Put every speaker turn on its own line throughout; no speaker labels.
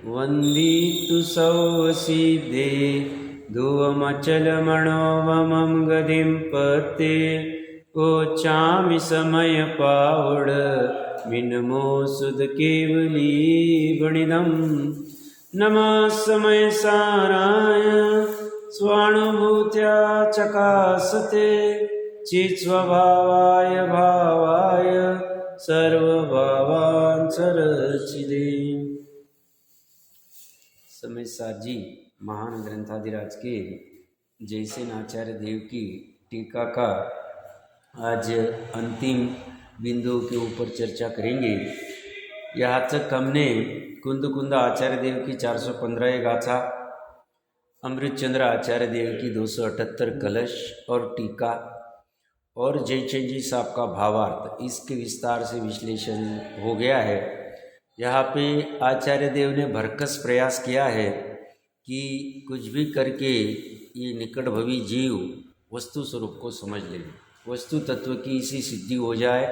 वन्दितु सौसिद्धे धुवमचलमणोवमं गतिं पते कोचामि समय पावड मिनमो सुध केवली वणिदं नमः समय साराय स्वानुभूत्या चकासते चित्स्वभावाय भावाय सर्वभावांसरचिदे। समय सार जी महान ग्रंथाधिराज के जयसेन आचार्य देव की टीका का आज अंतिम बिंदु के ऊपर चर्चा करेंगे। यहाँ तक हमने कुंद कुंदा आचार्य देव की 415 गाथा, अमृतचंद्र आचार्य देव की 278 कलश और टीका और जयचंद जी साहब का भावार्थ, इसके विस्तार से विश्लेषण हो गया है। यहाँ पे आचार्य देव ने भरकस प्रयास किया है कि कुछ भी करके ये निकट भवी जीव वस्तु स्वरूप को समझ ले, वस्तु तत्व की इसी सिद्धि हो जाए,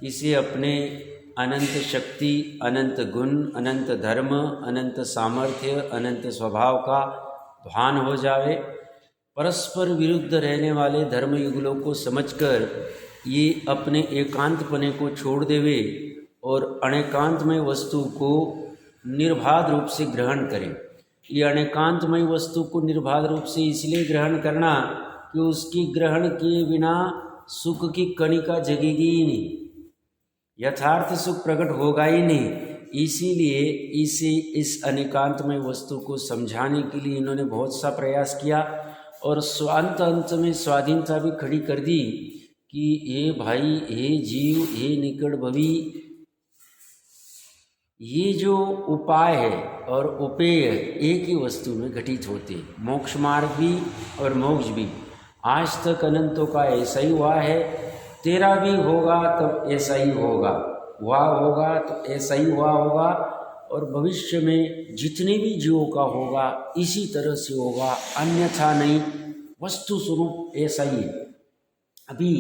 इसे अपने अनंत शक्ति, अनंत गुण, अनंत धर्म, अनंत सामर्थ्य, अनंत स्वभाव का भान हो जावे। परस्पर विरुद्ध रहने वाले धर्म युगलों को समझकर ये अपने एकांतपने को छोड़ देवे और अनेकांतमय वस्तु को निर्बाध रूप से ग्रहण करें। ये अनेकांतमय वस्तु को निर्बाध रूप से इसलिए ग्रहण करना कि उसकी ग्रहण किए बिना सुख की कणिका जगेगी ही नहीं, यथार्थ सुख प्रकट होगा ही नहीं। इसीलिए इसे इस अनेकांतमय वस्तु को समझाने के लिए इन्होंने बहुत सा प्रयास किया और स्वांत अंत में स्वाधीनता भी खड़ी कर दी कि हे भाई, हे जीव, हे निकट भवी, ये जो उपाय है और उपेय एक ही वस्तु में घटित होते, मोक्ष मार्ग भी और मोक्ष भी। आज तक अनंतों का ऐसा ही हुआ है, तेरा भी होगा तब ऐसा ही होगा, हुआ होगा तो ऐसा ही हुआ होगा, और भविष्य में जितने भी जीवों का होगा इसी तरह से होगा, अन्यथा नहीं। वस्तु स्वरूप ऐसा ही। अभी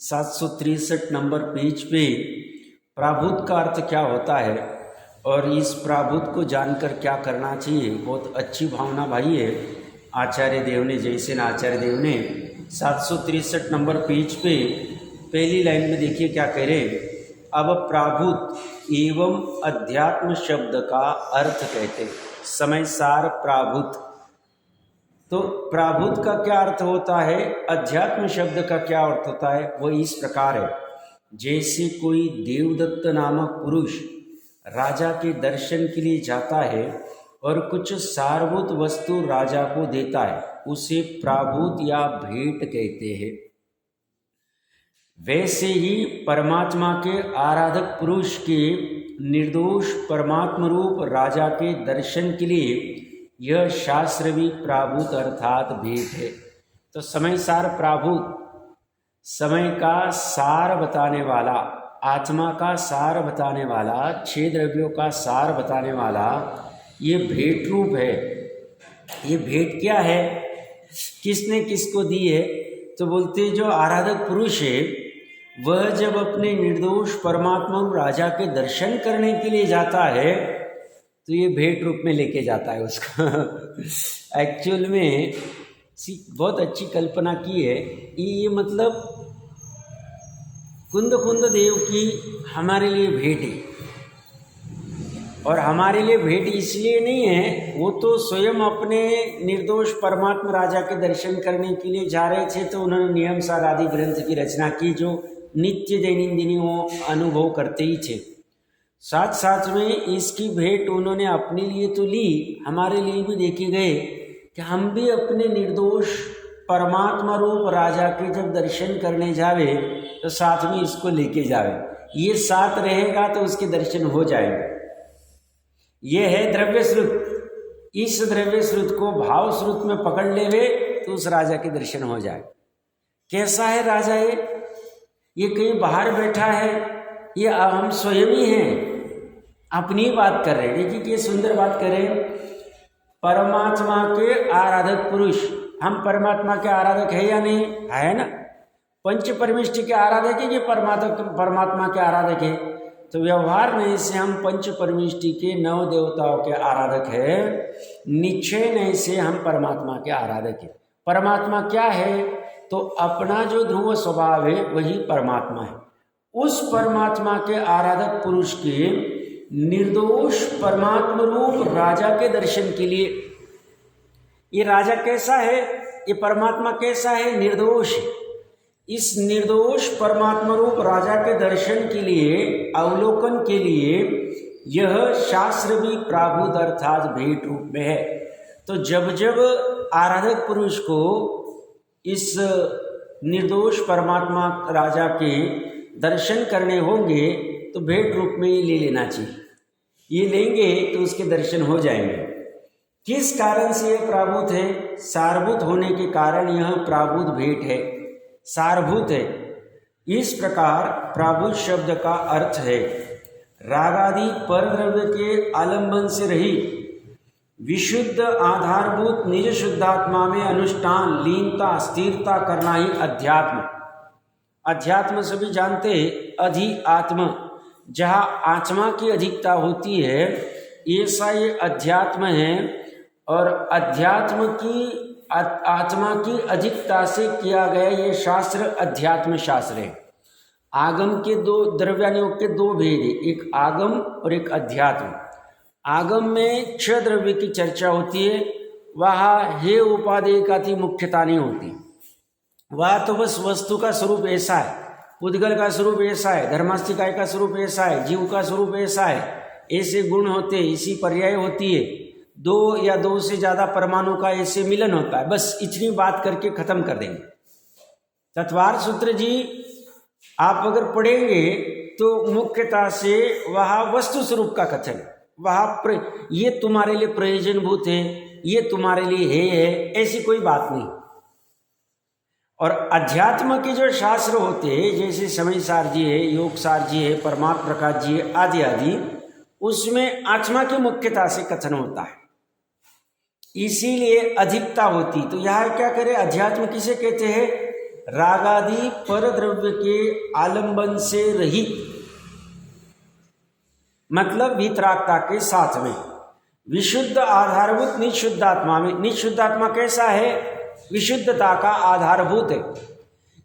763 नंबर पेज पे प्राभूत का अर्थ क्या होता है और इस प्राभूत को जानकर क्या करना चाहिए, बहुत अच्छी भावना भाई है आचार्य देव ने, जयसेन आचार्य देव ने 763 नंबर पेज पे पहली लाइन में देखिए क्या कह रहे हैं। अब प्राभूत एवं अध्यात्म शब्द का अर्थ कहते हैं। समय सार प्राभूत, तो प्राभूत का क्या अर्थ होता है, अध्यात्म शब्द का क्या अर्थ होता है, वो इस प्रकार है। जैसे कोई देवदत्त नामक पुरुष राजा के दर्शन के लिए जाता है और कुछ सारभूत वस्तु राजा को देता है, उसे प्राभूत या भेंट कहते हैं। वैसे ही परमात्मा के आराधक पुरुष के निर्दोष परमात्मा रूप राजा के दर्शन के लिए यह शास्त्र भी प्राभूत अर्थात भेंट है। तो समय सार प्राभूत, समय का सार बताने वाला, आत्मा का सार बताने वाला, 6 द्रव्यों का सार बताने वाला ये भेंट रूप है। ये भेंट क्या है, किसने किसको दी है, तो बोलते जो आराधक पुरुष है वह जब अपने निर्दोष परमात्मा राजा के दर्शन करने के लिए जाता है तो ये भेंट रूप में लेके जाता है उसका। एक्चुअल में बहुत अच्छी कल्पना की है ये, मतलब कुंद देव की हमारे लिए भेंट है। और हमारे लिए भेंट इसलिए नहीं है, वो तो स्वयं अपने निर्दोष परमात्मा राजा के दर्शन करने के लिए जा रहे थे, तो उन्होंने नियम सार आदि ग्रंथ की रचना की जो नित्य दैनंदिनी वो अनुभव करते ही थे। साथ साथ में इसकी भेंट उन्होंने अपने लिए तो ली, हमारे लिए भी देखे गए कि हम भी अपने निर्दोष परमात्मा रूप राजा के जब दर्शन करने जावे तो साथ में इसको लेके जावे, ये साथ रहेगा तो उसके दर्शन हो जाएंगे। ये है द्रव्य श्रुत। इस द्रव्य श्रुत को भाव श्रुत में पकड़ लेवे तो उस राजा के दर्शन हो जाए। कैसा है राजा ये कहीं बाहर बैठा है, ये हम स्वयं ही हैं, अपनी बात कर रहे हैं। देखिए कि ये सुंदर बात कर रहे हैं, परमात्मा के आराधक पुरुष। हम परमात्मा के आराधक है या नहीं है ना, पंच परमेष्टि के आराधक है, ये परमात्मा के आराधक है। तो व्यवहार नहीं से हम पंच परमेष्टि के 9 देवताओं के आराधक हैं, निश्चय नहीं से हम परमात्मा के आराधक हैं। परमात्मा क्या है? तो अपना जो ध्रुव स्वभाव है वही परमात्मा है। उस परमात्मा के आराधक पुरुष के निर्दोष परमात्मा रूप राजा के दर्शन के लिए, ये राजा कैसा है, ये परमात्मा कैसा है? निर्दोष। इस निर्दोष परमात्मा रूप राजा के दर्शन के लिए, अवलोकन के लिए यह शास्त्र भी प्राभूत अर्थात भेंट रूप में है। तो जब जब आराधक पुरुष को इस निर्दोष परमात्मा राजा के दर्शन करने होंगे तो भेंट रूप में ही ले लेना चाहिए। ये लेंगे तो उसके दर्शन हो जाएंगे। किस कारण से यह प्राभूत है? सारभूत होने के कारण यह प्राभूत भेंट है, सारभूत है। इस प्रकार प्राभूत शब्द का अर्थ है रागादि परद्रव्य के आलंबन से रहित विशुद्ध आधारभूत निज शुद्धात्मा में अनुष्ठान, लीनता, स्थिरता करना ही अध्यात्म। अध्यात्म सभी जानते हैं, अधि आत्म, जहाँ आत्मा की अधिकता होती है ऐसा ये अध्यात्म है। और अध्यात्म की आत्मा की अधिकता से किया गया ये शास्त्र अध्यात्म शास्त्र है। आगम के दो द्रव्यानुयोग के दो भेद है, एक आगम और एक अध्यात्म। आगम में 6 द्रव्य की चर्चा होती है, वहाँ हे उपादेय का थी मुख्यता नहीं होती। वह तो बस वस्तु का स्वरूप ऐसा है, उद्गल का स्वरूप ऐसा है, धर्मास्तिकाय का स्वरूप ऐसा है, जीव का स्वरूप ऐसा है, ऐसे गुण होते हैं, इसी पर्याय होती है, 2 या 2 से ज़्यादा परमाणु का ऐसे मिलन होता है। बस इतनी बात करके खत्म कर देंगे। तत्वार सूत्र जी आप अगर पढ़ेंगे तो मुख्यता से वहाँ वस्तु स्वरूप का कथन, वहाँ ये तुम्हारे लिए प्रयोजनभूत है, ये तुम्हारे लिए है, ऐसी कोई बात नहीं। और अध्यात्म के जो शास्त्र होते हैं जैसे समय सार जी है, योग सार जी है, परमात्म प्रकाश जी है, आदि आदि, उसमें आत्मा की मुख्यता से कथन होता है, इसीलिए अधिकता होती। तो यहाँ क्या करें, अध्यात्म किसे कहते हैं? रागादि पर द्रव्य के आलंबन से रहित, मतलब वितरागता के साथ में विशुद्ध आधारभूत निशुद्धात्मा में। निशुद्धात्मा कैसा है? विशुद्धता का आधारभूत है।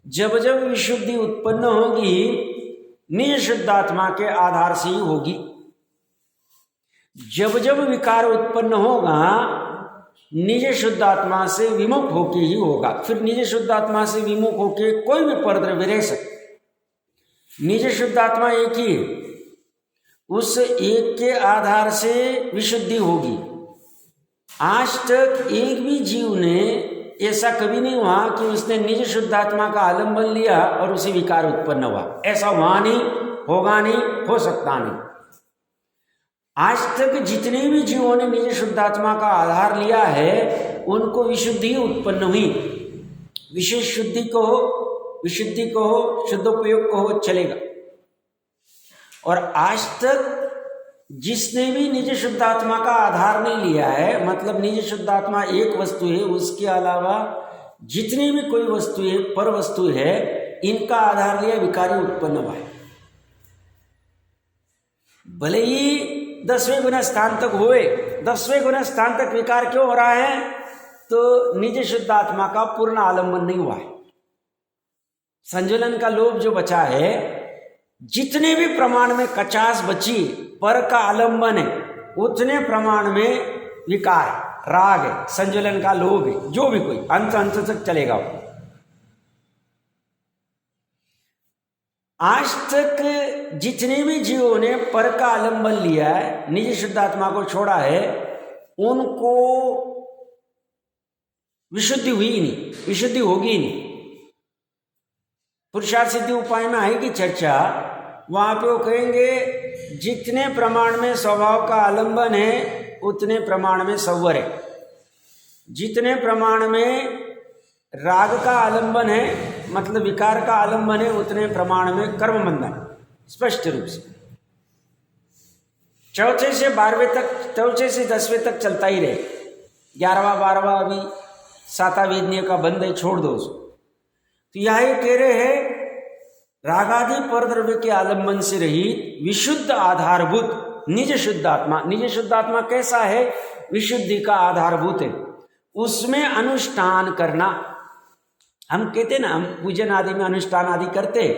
जब जब विशुद्धि उत्पन्न होगी निशुद्धात्मा के आधार से ही होगी। जब जब विकार उत्पन्न होगा निज शुद्धात्मा से विमुख होके ही होगा। फिर निज शुद्धात्मा से विमुख होके कोई भी परद्रव्य रह सकता। निज शुद्धात्मा एक ही है, उस एक के आधार से विशुद्धि होगी। आज तक एक भी जीव ने ऐसा कभी नहीं हुआ कि उसने निज शुद्धात्मा का आलंबन लिया और उसे विकार उत्पन्न हुआ। ऐसा हुआ नहीं, होगा नहीं, हो सकता नहीं। आज तक जितने भी जीवों ने निज शुद्धात्मा का आधार लिया है उनको विशुद्धि उत्पन्न हुई। विशेष शुद्धि को हो, विशुद्धि को हो, शुद्धोपयोग को हो, चलेगा। और आज तक जिसने भी निज शुद्धात्मा का आधार नहीं लिया है, मतलब निज शुद्धात्मा एक वस्तु है, उसके अलावा जितनी भी कोई वस्तु है, पर वस्तु है, इनका आधार लिया, विकारी उत्पन्न हुआ है। भले ही 10वें गुना स्थान तक हुए, 10वें गुना स्थान तक विकार क्यों हो रहा है? तो निज शुद्धात्मा का पूर्ण आलंबन नहीं हुआ है। संजुलन का लोभ जो बचा है, जितने भी प्रमाण में कचास बची पर का आलंबन है, उतने प्रमाण में विकार, राग है, संजुलन का लोभ है, जो भी कोई अंत तक चलेगा। आज तक जितने भी जीवों ने पर का आलंबन लिया है, निज शुद्धात्मा को छोड़ा है, उनको विशुद्धि हुई ही नहीं, विशुद्धि होगी ही नहीं। पुरुषार्थ सिद्धि उपाय में आएगी चर्चा, वहां पे वो कहेंगे जितने प्रमाण में स्वभाव का आलंबन है उतने प्रमाण में संवर है, जितने प्रमाण में राग का आलंबन है मतलब विकार का आलंबन है, उतने प्रमाण में कर्म बंधन। स्पष्ट रूप से चौथे से 12वें तक, चौथे से 10वें तक चलता ही रहे। 11वां 12वां अभी साता वेदनीय का बंद है, छोड़ दो उसको। तो यह कह रहे हैं रागादि पर द्रव्य के आलंबन से रहित विशुद्ध आधारभूत निज शुद्ध आत्मा। निज शुद्ध आत्मा कैसा है? विशुद्धि का आधारभूत है। उसमें अनुष्ठान करना, हम कहते ना, हम पूजन आदि में अनुष्ठान आदि करते,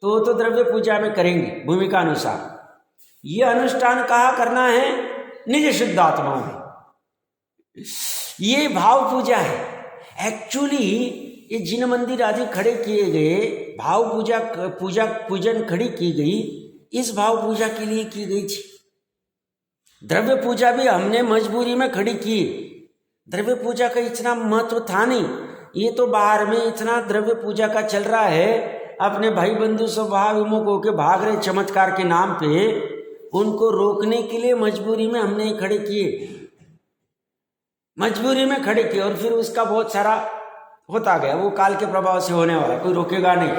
तो द्रव्य पूजा में करेंगे भूमिका अनुसार। ये अनुष्ठान कहाँ करना है? निज शुद्ध आत्मा में। ये भाव पूजा है। एक्चुअली ये जिन मंदिर आदि खड़े किए गए, भाव पूजन खड़ी की गई, इस भाव पूजा के लिए की गई थी। द्रव्य पूजा भी हमने मजबूरी में खड़ी की। द्रव्य पूजा का इतना महत्व था नहीं। ये तो बाहर में इतना द्रव्य पूजा का चल रहा है, अपने भाई बंधु सब वहां विमुख होकर भाग रहे चमत्कार के नाम पे, उनको रोकने के लिए मजबूरी में हमने खड़े किए, मजबूरी में खड़े किए, और फिर उसका बहुत सारा होता गया। वो काल के प्रभाव से होने वाला, कोई रोकेगा नहीं।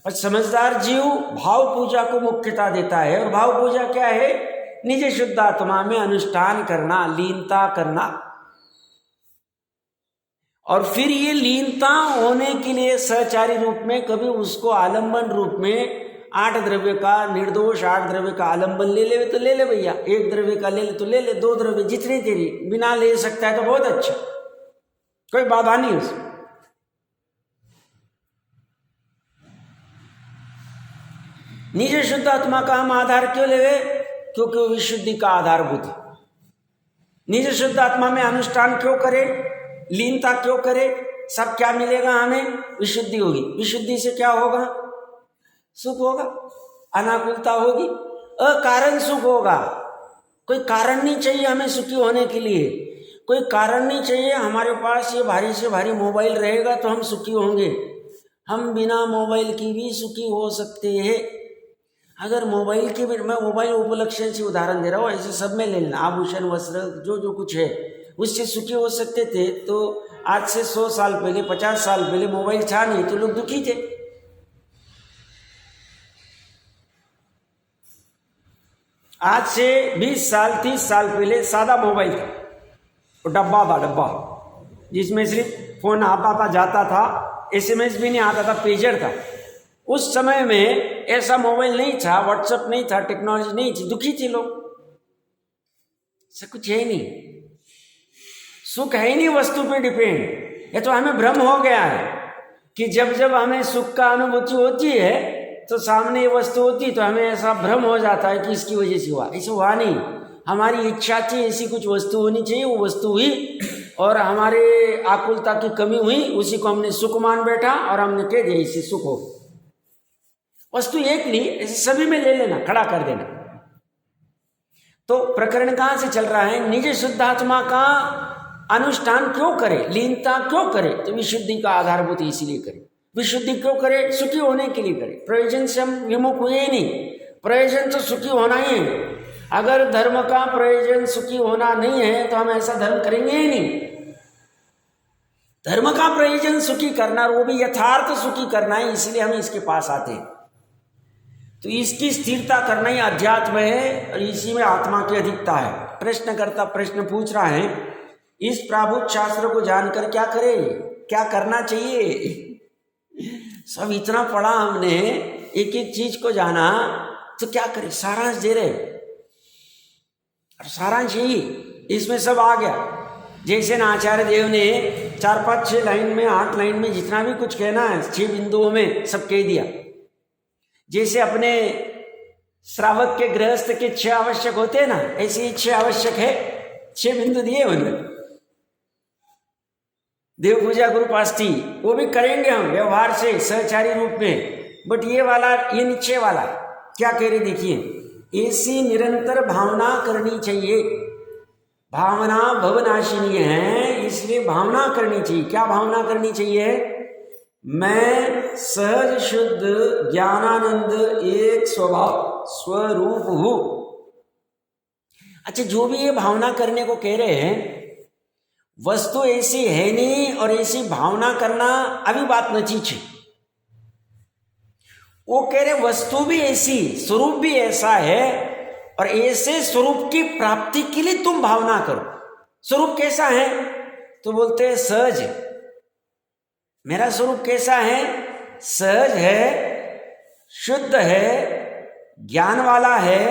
और समझदार जीव भाव पूजा को मुख्यता देता है। और भाव पूजा क्या है? निज शुद्ध आत्मा में अनुष्ठान करना, लीनता करना। और फिर ये लीनता होने के लिए सहचारी रूप में, कभी उसको आलंबन रूप में 8 द्रव्य का निर्दोष 8 द्रव्य का आलंबन ले ले तो ले ले भैया, 1 द्रव्य का ले ले तो ले ले, 2 द्रव्य जितनी तेरी बिना ले सकता है तो बहुत अच्छा, कोई बाधा नहीं उसमें। निज शुद्ध आत्मा का हम आधार क्यों लेवे? क्योंकि वो विशुद्धि का आधारभूत है। निज शुद्ध आत्मा में अनुष्ठान क्यों करे? लीनता क्यों करे? सब क्या मिलेगा हमें? विशुद्धि होगी। विशुद्धि से क्या होगा? सुख होगा, अनाकुलता होगी, अकारण सुख होगा। कोई कारण नहीं चाहिए हमें सुखी होने के लिए, कोई कारण नहीं चाहिए। हमारे पास ये भारी से भारी मोबाइल रहेगा तो हम सुखी होंगे। हम बिना मोबाइल की भी सुखी हो सकते हैं। अगर मोबाइल की भी, मैं मोबाइल उपलक्षण से उदाहरण दे रहा हूँ, ऐसे सब में ले लेना, आभूषण वस्त्र जो कुछ है उससे सुखी हो सकते थे। तो आज से 100 साल पहले, 50 साल पहले मोबाइल था नहीं तो लोग दुखी थे। आज से 20 साल 30 साल पहले सादा मोबाइल था, वो डब्बा जिसमें सिर्फ फोन आता था जाता था, SMS भी नहीं आता था, पेजर था। उस समय में ऐसा मोबाइल नहीं था, व्हाट्सएप नहीं था, टेक्नोलॉजी नहीं थी, दुखी थे लोग। ऐसा कुछ है ही नहीं, सुख है ही नहीं वस्तु पे डिपेंड। ये तो हमें भ्रम हो गया है कि जब जब हमें सुख का अनुभूति होती है तो सामने ये वस्तु होती, तो हमें ऐसा भ्रम हो जाता है कि इसकी वजह से हुआ। ऐसा हुआ नहीं, हमारी इच्छा थी ऐसी कुछ वस्तु होनी चाहिए, वो वस्तु हुई, और हमारे आकुलता की कमी हुई, उसी को हमने सुख मान बैठा और हमने कह दिया इससे सुख हो। वस्तु एक नहीं, ऐसे सभी में ले लेना, खड़ा कर देना। तो प्रकरण कहां से चल रहा है? निज शुद्धात्मा का अनुष्ठान क्यों करे, लीनता क्यों करे? तो विशुद्धि का आधारभूत इसीलिए करे। विशुद्धि क्यों करे? सुखी होने के लिए करे। प्रयोजन से हम विमुख हुए ही नहीं, प्रयोजन तो सुखी होना ही है। अगर धर्म का प्रयोजन सुखी होना नहीं है तो हम ऐसा धर्म करेंगे ही नहीं। धर्म का प्रयोजन सुखी करना, वो भी यथार्थ सुखी करना है, इसलिए हम इसके पास आते हैं। तो इसकी स्थिरता करना ही अध्यात्म है, और इसी में आत्मा की अधिकता है। प्रश्नकर्ता प्रश्न पूछ रहा है, इस प्राभुत शास्त्र को जानकर क्या करे, क्या करना चाहिए? सब इतना पढ़ा हमने, एक एक चीज को जाना, तो क्या करे? सारांश दे रहे, और सारांश यही, इसमें सब आ गया। जैसे ना आचार्य देव ने 4 5 6 लाइन में, 8 लाइन में जितना भी कुछ कहना है 6 बिंदुओं में सब कह दिया। जैसे अपने श्रावक के गृहस्थ के 6 आवश्यक होते हैं ना, ऐसे ही 6 आवश्यक है, 6 बिंदु दिए उन्होंने। देव पूजा गुरुपाष्टि वो भी करेंगे हम व्यवहार से सहचारी रूप में, बट ये वाला, ये निश्चय वाला क्या कह रहे देखिए, ऐसी निरंतर भावना करनी चाहिए। भावना भवनाशिनी है, इसलिए भावना करनी चाहिए। क्या भावना करनी चाहिए? मैं सहज शुद्ध ज्ञानानंद एक स्वभाव स्वरूप हूं। अच्छा, जो भी ये भावना करने को कह रहे हैं, वस्तु ऐसी है नहीं, और ऐसी भावना करना अभी बात नचीच है। वो कह रहे वस्तु भी ऐसी, स्वरूप भी ऐसा है, और ऐसे स्वरूप की प्राप्ति के लिए तुम भावना करो। स्वरूप कैसा है? तो बोलते हैं सहज। मेरा स्वरूप कैसा है? सहज है, शुद्ध है, ज्ञान वाला है,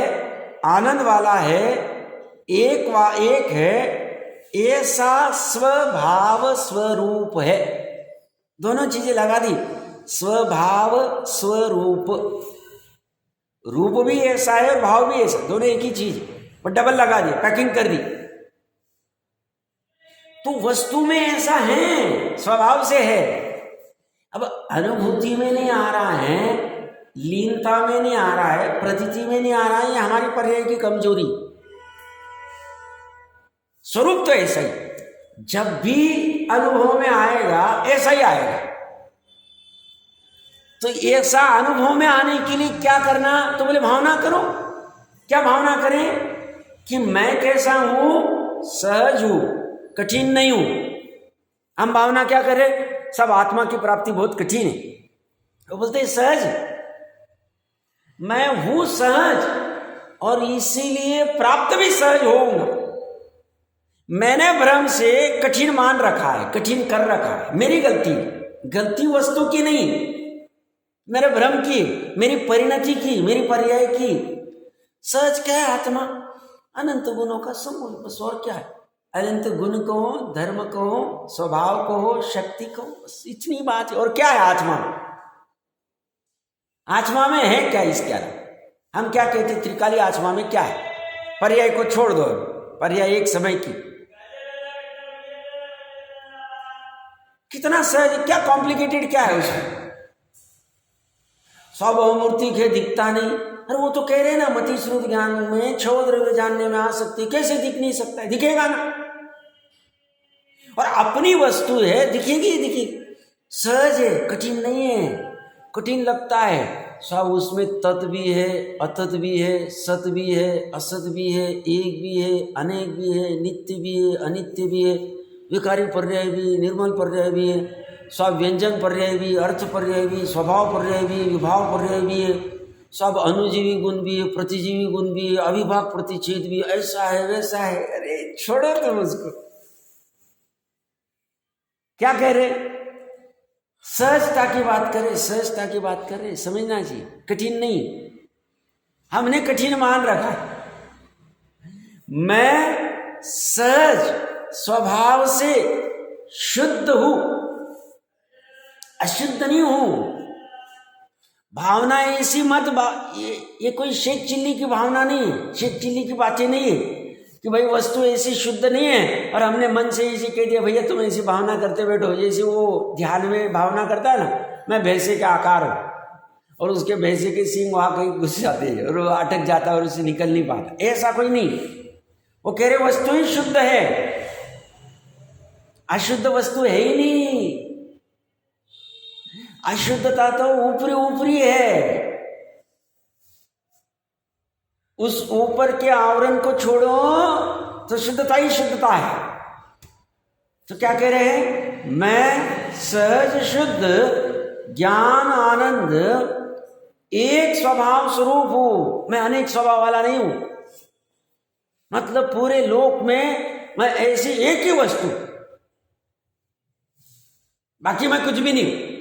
आनंद वाला है, एक है, ऐसा स्वभाव स्वरूप है। दोनों चीजें लगा दी, स्वभाव स्वरूप, रूप भी ऐसा है और भाव भी ऐसा, दोनों एक ही चीज, पर डबल लगा दी, पैकिंग कर दी। तो वस्तु में ऐसा है, स्वभाव से है। अब अनुभूति में नहीं आ रहा है, लीनता में नहीं आ रहा है, प्रतीति में नहीं आ रहा है, ये हमारी पर्याय की कमजोरी। स्वरूप तो ऐसा ही, जब भी अनुभव में आएगा ऐसा ही आएगा। तो ऐसा अनुभव में आने के लिए क्या करना, तो बोले भावना करो। क्या भावना करें कि मैं कैसा हूं, सहज हूं, कठिन नहीं हूं। हम भावना क्या करें, सब आत्मा की प्राप्ति बहुत कठिन है, तो बोलते हैं सहज, मैं हूं सहज और इसीलिए प्राप्त भी सहज होऊंगा। मैंने भ्रम से कठिन मान रखा है, कठिन कर रखा है, मेरी गलती, गलती वस्तु की नहीं, मेरे भ्रम की, मेरी परिणति की, मेरी पर्याय की। सहज क्या है, आत्मा अनंत गुणों का समूह, बस और क्या है। अनंत गुण कहो, धर्म कहो, स्वभाव कहो, शक्ति कहो, बस इतनी बात है। और क्या है आत्मा, आत्मा में है क्या, इसके अलावा हम क्या कहते, त्रिकाली आत्मा में क्या है। पर्याय को छोड़ दो, पर्याय एक समय की, कितना सहज, क्या कॉम्प्लिकेटेड क्या है उसमें। स्वभावमूर्ति के दिखता नहीं, अरे वो तो कह रहे ना मति श्रुत ज्ञान में छह द्रव्य जानने में आ सकती, कैसे दिख नहीं सकता है, दिखेगा ना। और अपनी वस्तु है, दिखेगी ही दिखेगी, सहज है, कठिन नहीं है। कठिन लगता है, सब उसमें तत् भी है, अतत भी है, सत भी है, असत भी है, एक भी है, अनेक भी है, नित्य भी है, अनित्य भी है, विकारी पर्याय भी, निर्मल पर्याय भी है, सब व्यंजन पर्याय भी, अर्थ पर्याय भी, स्वभाव पर्याय भी, विभाव पर्याय भी है, सब अनुजीवी गुण भी है, प्रतिजीवी गुण भी है, अविभाग प्रतिच्छेद भी, ऐसा है वैसा है। अरे छोड़ो तुम उसको, क्या कह रहे, सहजता की बात करें, सहजता की बात करें, समझना चाहिए, कठिन नहीं। हमने कठिन मान रखा है। मैं सहज स्वभाव से शुद्ध हूं, अशुद्ध नहीं हूं। भावना ऐसी मत ये कोई शेख चिल्ली की भावना नहीं है, शेख चिल्ली की बातें नहीं है कि भाई वस्तु ऐसी शुद्ध नहीं है और हमने मन से ऐसी कह दिया, भैया तुम ऐसी भावना करते बैठो। जैसे वो ध्यान में भावना करता है ना, मैं भैंसे का आकार हूं, और उसके भैंसे के सींग वहां कहीं घुस जाते हैं और वो अटक जाता है और उससे निकल नहीं पाता, ऐसा कोई नहीं। वो कह रहे वस्तु ही शुद्ध है, अशुद्ध वस्तु है ही नहीं। अशुद्धता तो ऊपरी ऊपरी है, उस ऊपर के आवरण को छोड़ो तो शुद्धता ही शुद्धता है। तो क्या कह रहे हैं, मैं सहज शुद्ध ज्ञान आनंद एक स्वभाव स्वरूप हूं, मैं अनेक स्वभाव वाला नहीं हूं। मतलब पूरे लोक में मैं ऐसी एक ही वस्तु, बाकी मैं कुछ भी नहीं हूं।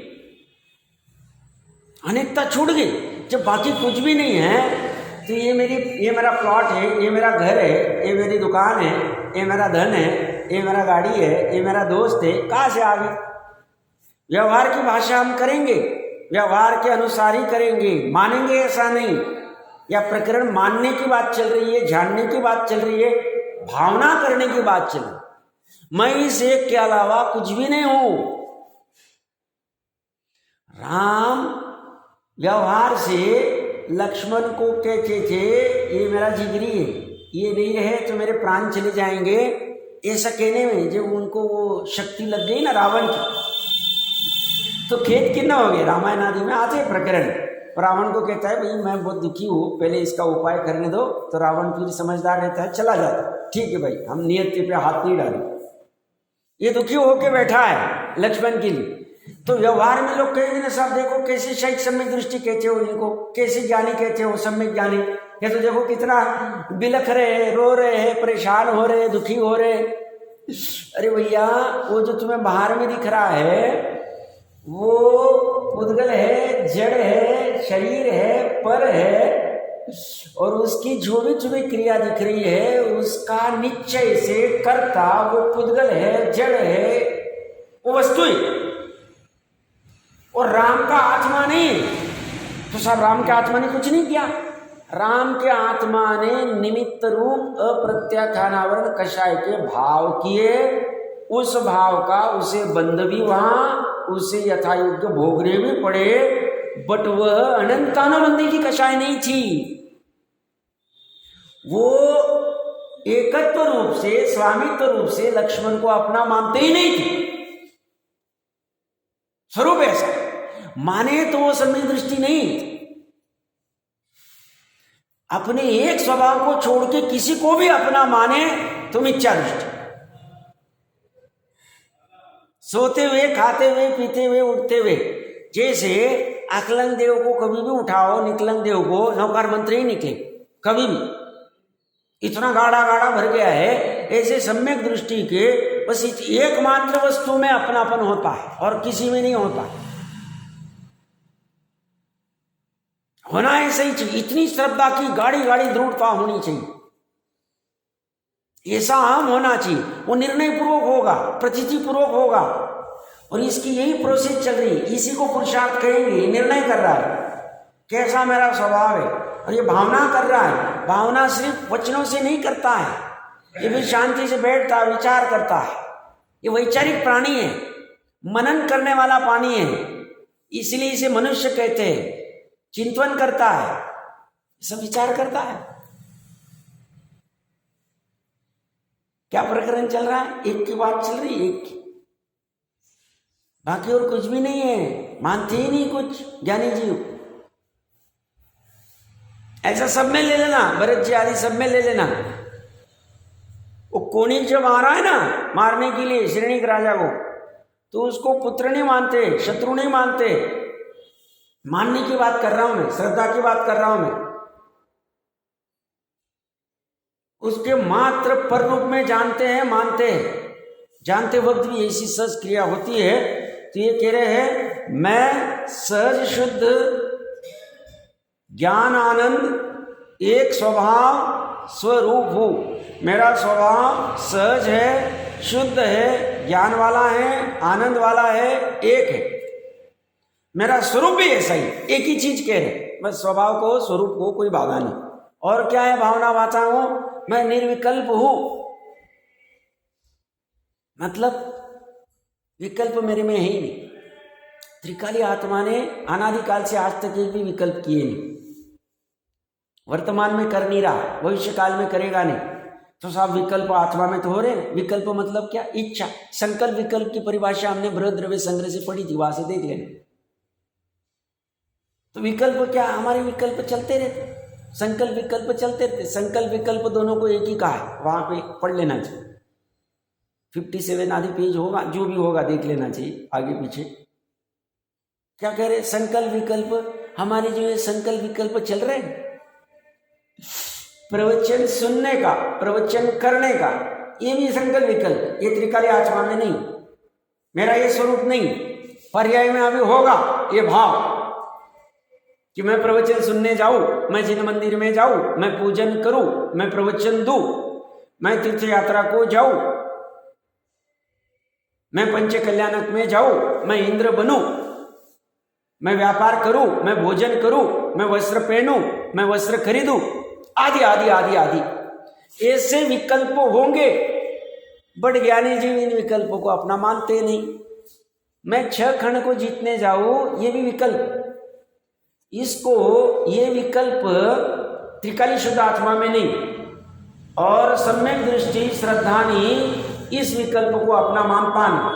अनेकता छूट गई, जब बाकी कुछ भी नहीं है तो ये मेरा प्लॉट है, ये मेरा घर है, ये मेरी दुकान है, ये मेरा धन है, ये मेरा गाड़ी है, ये मेरा दोस्त है, कहाँ से आ गई। व्यवहार की भाषा हम करेंगे, व्यवहार के अनुसार ही करेंगे, मानेंगे ऐसा नहीं। या प्रकरण मानने की बात चल रही है, जानने की बात चल रही है, भावना करने की बात चल रही है। मैं इस एक के अलावा कुछ भी नहीं हूं। राम व्यवहार से लक्ष्मण को कहते थे ये मेरा जिगरी है, ये नहीं रहे तो मेरे प्राण चले जाएंगे। ऐसा कहने में जब उनको वो शक्ति लग गई ना रावण की, तो खेत कितना हो गया। रामायण आदि में आते हैं प्रकरण, रावण को कहता है भाई मैं बहुत दुखी हूँ, पहले इसका उपाय करने दो। तो रावण फिर समझदार रहता है, चला जाता, ठीक है भाई हम नियत पे हाथ नहीं डाले। ये दुखी होके बैठा है लक्ष्मण के लिए। तो व्यवहार में लोग कहेंगे ना साहब देखो कैसे शायद सम्यक दृष्टि कहते हो इनको, कैसे ज्ञानी कहते हो, सम्यक ज्ञानी। ये तो देखो कितना बिलख रहे, रो रहे हैं, परेशान हो रहे, दुखी हो रहे। अरे भैया वो जो तुम्हें बाहर में दिख रहा है वो पुद्गल है, जड़ है, शरीर है, पर है, और उसकी जो भी क्रिया दिख रही है उसका निश्चय से कर्ता वो पुद्गल है, जड़ है, वो वस्तु है, और राम का आत्मा नहीं। तो सब राम के आत्मा ने कुछ नहीं किया। राम के आत्मा ने निमित्त रूप अप्रत्याख्यानावरण कषाय के भाव किए, उस भाव का उसे बंध भी वहां, उसे यथा योग्य भोगने भी पड़े, बट वह अनंतानुबंधी की कषाय नहीं थी। वो एकत्व रूप से, स्वामित्व रूप से लक्ष्मण को अपना मानते ही नहीं थे। स्वरूप ऐसा माने तो वो सम्यक दृष्टि नहीं, अपने एक स्वभाव को छोड़ के किसी को भी अपना माने तो मिथ्या दृष्टि। सोते हुए, खाते हुए, पीते हुए, उठते हुए, जैसे अकलंग देव को कभी भी उठाओ, निकलंग देव को नौकार मंत्री ही निकले कभी भी, इतना गाढ़ा गाढ़ा भर गया है। ऐसे सम्यक दृष्टि के बस एकमात्र वस्तु में अपनापन होता है और किसी में नहीं होता। होना ऐसा ही चाहिए, इतनी श्रद्धा की गाढ़ी गाढ़ी दृढ़ता होनी चाहिए, ऐसा हम होना चाहिए। वो निर्णय पूर्वक होगा, प्रतीति पूर्वक होगा, और इसकी यही प्रोसेस चल रही है। इसी को पुरुषार्थ कहेंगे। निर्णय कर रहा है कैसा मेरा स्वभाव है, और ये भावना कर रहा है। भावना सिर्फ वचनों से नहीं करता है, ये भी शांति से बैठता है, विचार करता है। ये वैचारिक प्राणी है, मनन करने वाला प्राणी है, इसलिए इसे मनुष्य कहते हैं। चिंतन करता है, सब विचार करता है। क्या प्रकरण चल रहा है? एक की बात चल रही है, एक की, बाकी और कुछ भी नहीं है। मानते ही नहीं कुछ ज्ञानी जीव। ऐसा सब में ले लेना, भरत जी आदि सब में ले लेना। वो कोणिक जब आ रहा है ना मारने के लिए श्रेणिक राजा को, तो उसको पुत्र नहीं मानते, शत्रु नहीं मानते। मानने की बात कर रहा हूं मैं, श्रद्धा की बात कर रहा हूं मैं। उसके मात्र पर रूप में जानते हैं, मानते हैं। जानते वक्त भी ऐसी सहज क्रिया होती है। तो ये कह रहे हैं मैं सहज शुद्ध ज्ञान आनंद एक स्वभाव स्वरूप हूं। मेरा स्वभाव सहज है, शुद्ध है, ज्ञान वाला है, आनंद वाला है, एक है। मेरा स्वरूप भी ऐसा ही, एक ही चीज कह रहे, बस स्वभाव को, स्वरूप को कोई बाधा नहीं। और क्या है? भावना वाचा हूं, मैं निर्विकल्प हूं। मतलब विकल्प मेरे में है ही नहीं। त्रिकाली आत्मा ने अनादिकाल से आज तक एक भी विकल्प किए नहीं। वर्तमान में कर नहीं रहा, भविष्य काल में करेगा नहीं। तो साहब विकल्प आत्मा में तो हो रहे हैं। विकल्प मतलब क्या? इच्छा। संकल्प विकल्प की परिभाषा हमने बृहद द्रव्य संग्रह से पढ़ी थी, वहां से देख लेना। तो विकल्प क्या? हमारे विकल्प चलते रहते, संकल्प विकल्प चलते रहते। संकल्प विकल्प दोनों को एक ही कहा है, वहां पे पढ़ लेना चाहिए। 57 आदि पेज होगा, जो भी होगा देख लेना चाहिए आगे पीछे। क्या कह रहे? संकल्प विकल्प, हमारे जो ये संकल्प विकल्प चल रहे हैं, प्रवचन सुनने का, प्रवचन करने का, ये भी संकल्प विकल्प। ये त्रिकाली आत्मा में नहीं, मेरा ये स्वरूप नहीं। पर्याय में अभी होगा ये भाव कि मैं प्रवचन सुनने जाऊं, मैं जिन मंदिर में जाऊं, मैं पूजन करूं, मैं प्रवचन दूं, मैं तीर्थ यात्रा को जाऊं, मैं पंच कल्याणक में जाऊं, मैं इंद्र बनूं, मैं व्यापार करूं, मैं भोजन करूं, मैं वस्त्र पहनूं, मैं वस्त्र खरीदूं, आदि आदि आदि आदि ऐसे विकल्प होंगे। बट ज्ञानी जीव इन विकल्पों को अपना मानते नहीं। मैं 6 खंड को जीतने जाऊं, ये भी विकल्प। इसको ये विकल्प त्रिकाली शुद्ध आत्मा में नहीं, और सम्यक दृष्टि श्रद्धानी इस विकल्प को अपना मानता नहीं,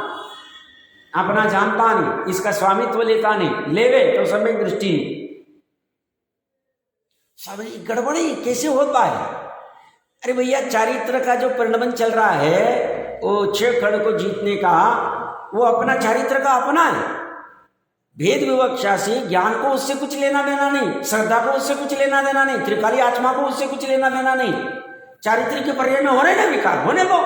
अपना जानता नहीं, इसका स्वामित्व लेता नहीं। लेवे तो सम्यक दृष्टि नहीं। सब गड़बड़ी कैसे होता है? अरे भैया, चारित्र का जो परिणमन चल रहा है, वो 6 खंड को जीतने का, वो अपना चारित्र का अपना है। भेद विवक्षा से ज्ञान को उससे कुछ लेना देना नहीं, श्रद्धा को उससे कुछ लेना देना नहीं, त्रिकाली आत्मा को उससे कुछ लेना देना नहीं। चारित्र के पर्याय में हो रहे ना विकार, होने दो।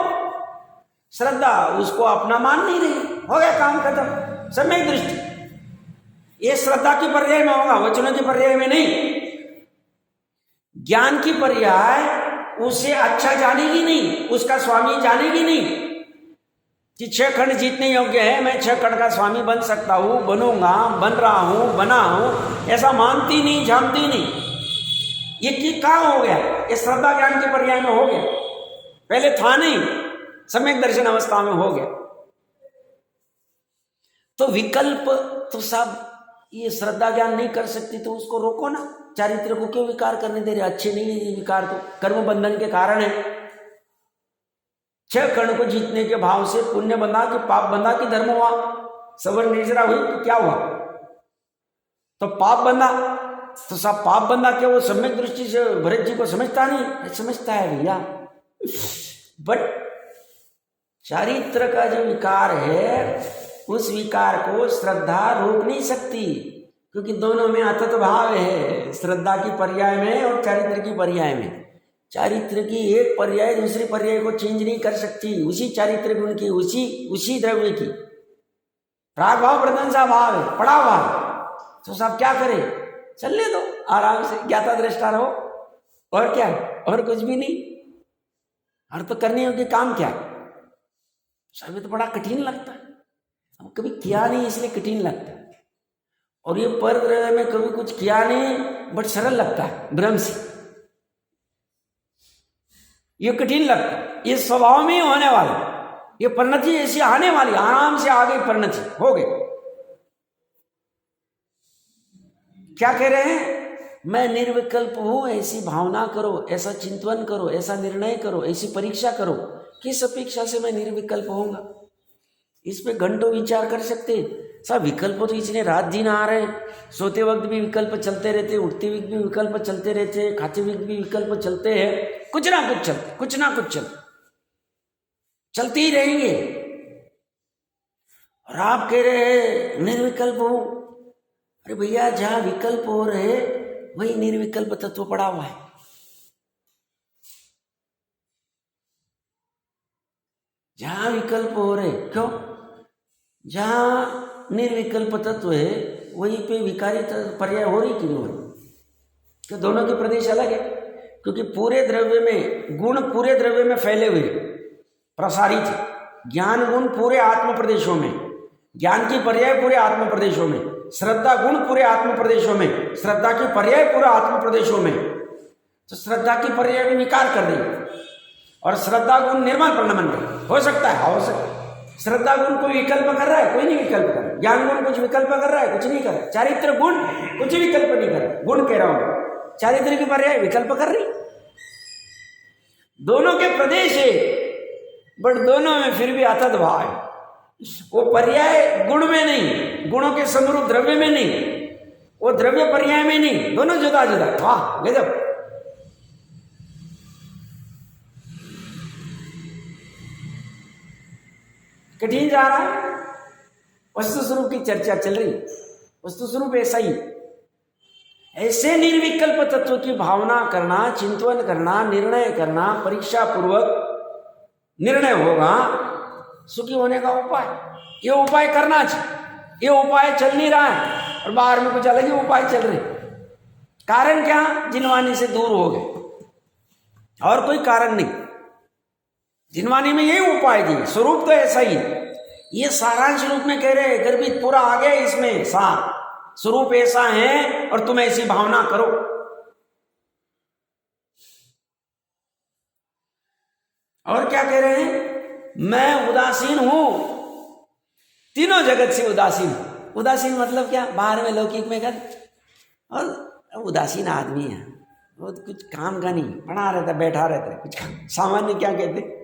श्रद्धा उसको अपना मान नहीं रही, हो गया काम खत्म। सम्यक दृष्टि ये श्रद्धा की पर्याय में होगा, वचनों की पर्याय में नहीं। ज्ञान की पर्याय उसे अच्छा जानेगी नहीं, उसका स्वामी जानेगी नहीं कि 6 खंड जीतने योग्य है, मैं 6 खंड का स्वामी बन सकता हूं, बनूंगा, बन रहा हूं, बना हूं, ऐसा मानती नहीं, जानती नहीं। ये कि कहाँ हो गया? ये श्रद्धा ज्ञान के पर्याय में हो गया, पहले था नहीं, सम्यक दर्शन अवस्था में हो गया। तो विकल्प तो सब ये श्रद्धा ज्ञान नहीं कर सकती, तो उसको रोको ना। चारित्र को क्यों विकार करने दे रहे? अच्छे नहीं है विकार, तो कर्म बंधन के कारण है। 6 खंड को जीतने के भाव से पुण्य बंधा कि पाप बंधा कि धर्म हुआ, सवर निर्जरा हुई तो क्या हुआ? तो पाप बंधा, तो सब पाप बंधा क्या वो सम्यक दृष्टि से भरत जी को समझता नहीं? समझता है भैया, बट चारित्र का जो विकार है उस विकार को श्रद्धा रोक नहीं सकती, क्योंकि दोनों में अतत भाव है, श्रद्धा की पर्याय में और चारित्र की पर्याय में। चारित्र की एक पर्याय दूसरी पर्याय को चेंज नहीं कर सकती, उसी चारित्र गुण की, उसी द्रव्य की। राग भाव प्रशंसा भाव है, पड़ा हुआ है, तो सब क्या करे? चलने दो आराम से, ज्ञाता दृष्टा रहो, और क्या, और कुछ भी नहीं। और तो करने योग्य काम क्या? सब तो बड़ा कठिन लगता है, हम कभी किया नहीं इसलिए कठिन लगता है। और ये पर द्रव्य में कभी कुछ किया नहीं बट सरल लगता है, ब्रह्म से ये कठिन लगता है। ये स्वभाव में ही होने वाला, ये परिणति ऐसी आने वाली, आराम से आ गई परिणति, हो गई। क्या कह रहे हैं? मैं निर्विकल्प हूं, ऐसी भावना करो, ऐसा चिंतन करो, ऐसा निर्णय करो, ऐसी परीक्षा करो। किस अपेक्षा से मैं निर्विकल्प होऊंगा? इस पे घंटों विचार कर सकते। सब विकल्प तो इतने रात दिन आ रहे, सोते वक्त भी विकल्प चलते रहते, उठते वक्त भी विकल्प चलते रहते, खाते वक्त भी विकल्प चलते हैं, कुछ ना कुछ चलते, कुछ ना कुछ चलते ही रहेंगे। और आप कह रहे हैं निर्विकल्प हो। अरे भैया, जहां विकल्प हो रहे वही निर्विकल्प तत्व पड़ा हुआ है। जहां विकल्प हो रहे, क्यों? जहां निर्विकल्प तत्व है वहीं पे विकारी पर्याय हो रही कि नहीं हो रही? तो दोनों के प्रदेश अलग है, क्योंकि पूरे द्रव्य में गुण, पूरे द्रव्य में फैले हुए प्रसारित है। ज्ञान गुण पूरे आत्म प्रदेशों में, ज्ञान की पर्याय पूरे आत्म प्रदेशों में, श्रद्धा गुण पूरे आत्म प्रदेशों में, श्रद्धा की पर्याय पूरे आत्म प्रदेशों में। तो श्रद्धा की पर्याय भी विकार कर रही, और श्रद्धा गुण निर्मल पूर्ण बन गई। हो सकता है, हो सकता है। श्रद्धा गुण कोई विकल्प कर रहा है? कोई नहीं विकल्प कर रहा है। ज्ञान गुण कुछ विकल्प कर रहा है? कुछ नहीं कर रहा है। चारित्र गुण कुछ विकल्प नहीं कर रहा, गुण कह रहा हूं, चारित्र की पर्याय विकल्प कर रही। दोनों के प्रदेश है, बट दोनों में फिर भी अतत भाव है। वो पर्याय गुण में नहीं, गुणों के समरूप द्रव्य में नहीं, वो द्रव्य पर्याय में नहीं, दोनों जुदा जुदा। वाह गजब। कठिन जा रहा है। वस्तु स्वरूप की चर्चा चल रही, वस्तु स्वरूप ऐसा ही, ऐसे निर्विकल्प तत्व की भावना करना, चिंतन करना, निर्णय करना, परीक्षा पूर्वक निर्णय होगा सुखी होने का उपाय। ये उपाय करना चाहिए, ये उपाय चल नहीं रहा है और बाहर में कुछ अलग ही उपाय चल रहे। कारण क्या? जिनवानी से दूर हो गए, और कोई कारण नहीं। जिनवानी में यही उपाय दिए, स्वरूप तो ऐसा ही है। ये सारांश रूप में कह रहे, गर्भित पूरा आ गया इसमें सार, स्वरूप ऐसा है और तुम ऐसी भावना करो। और क्या कह रहे हैं? मैं उदासीन हूं, तीनों जगत से उदासीन। उदासीन मतलब क्या? बाहर में लौकिक में कर, और उदासीन आदमी है, वो कुछ काम का नहीं, पड़ा रहता, बैठा रहता है, कुछ सामान्य क्या कहते।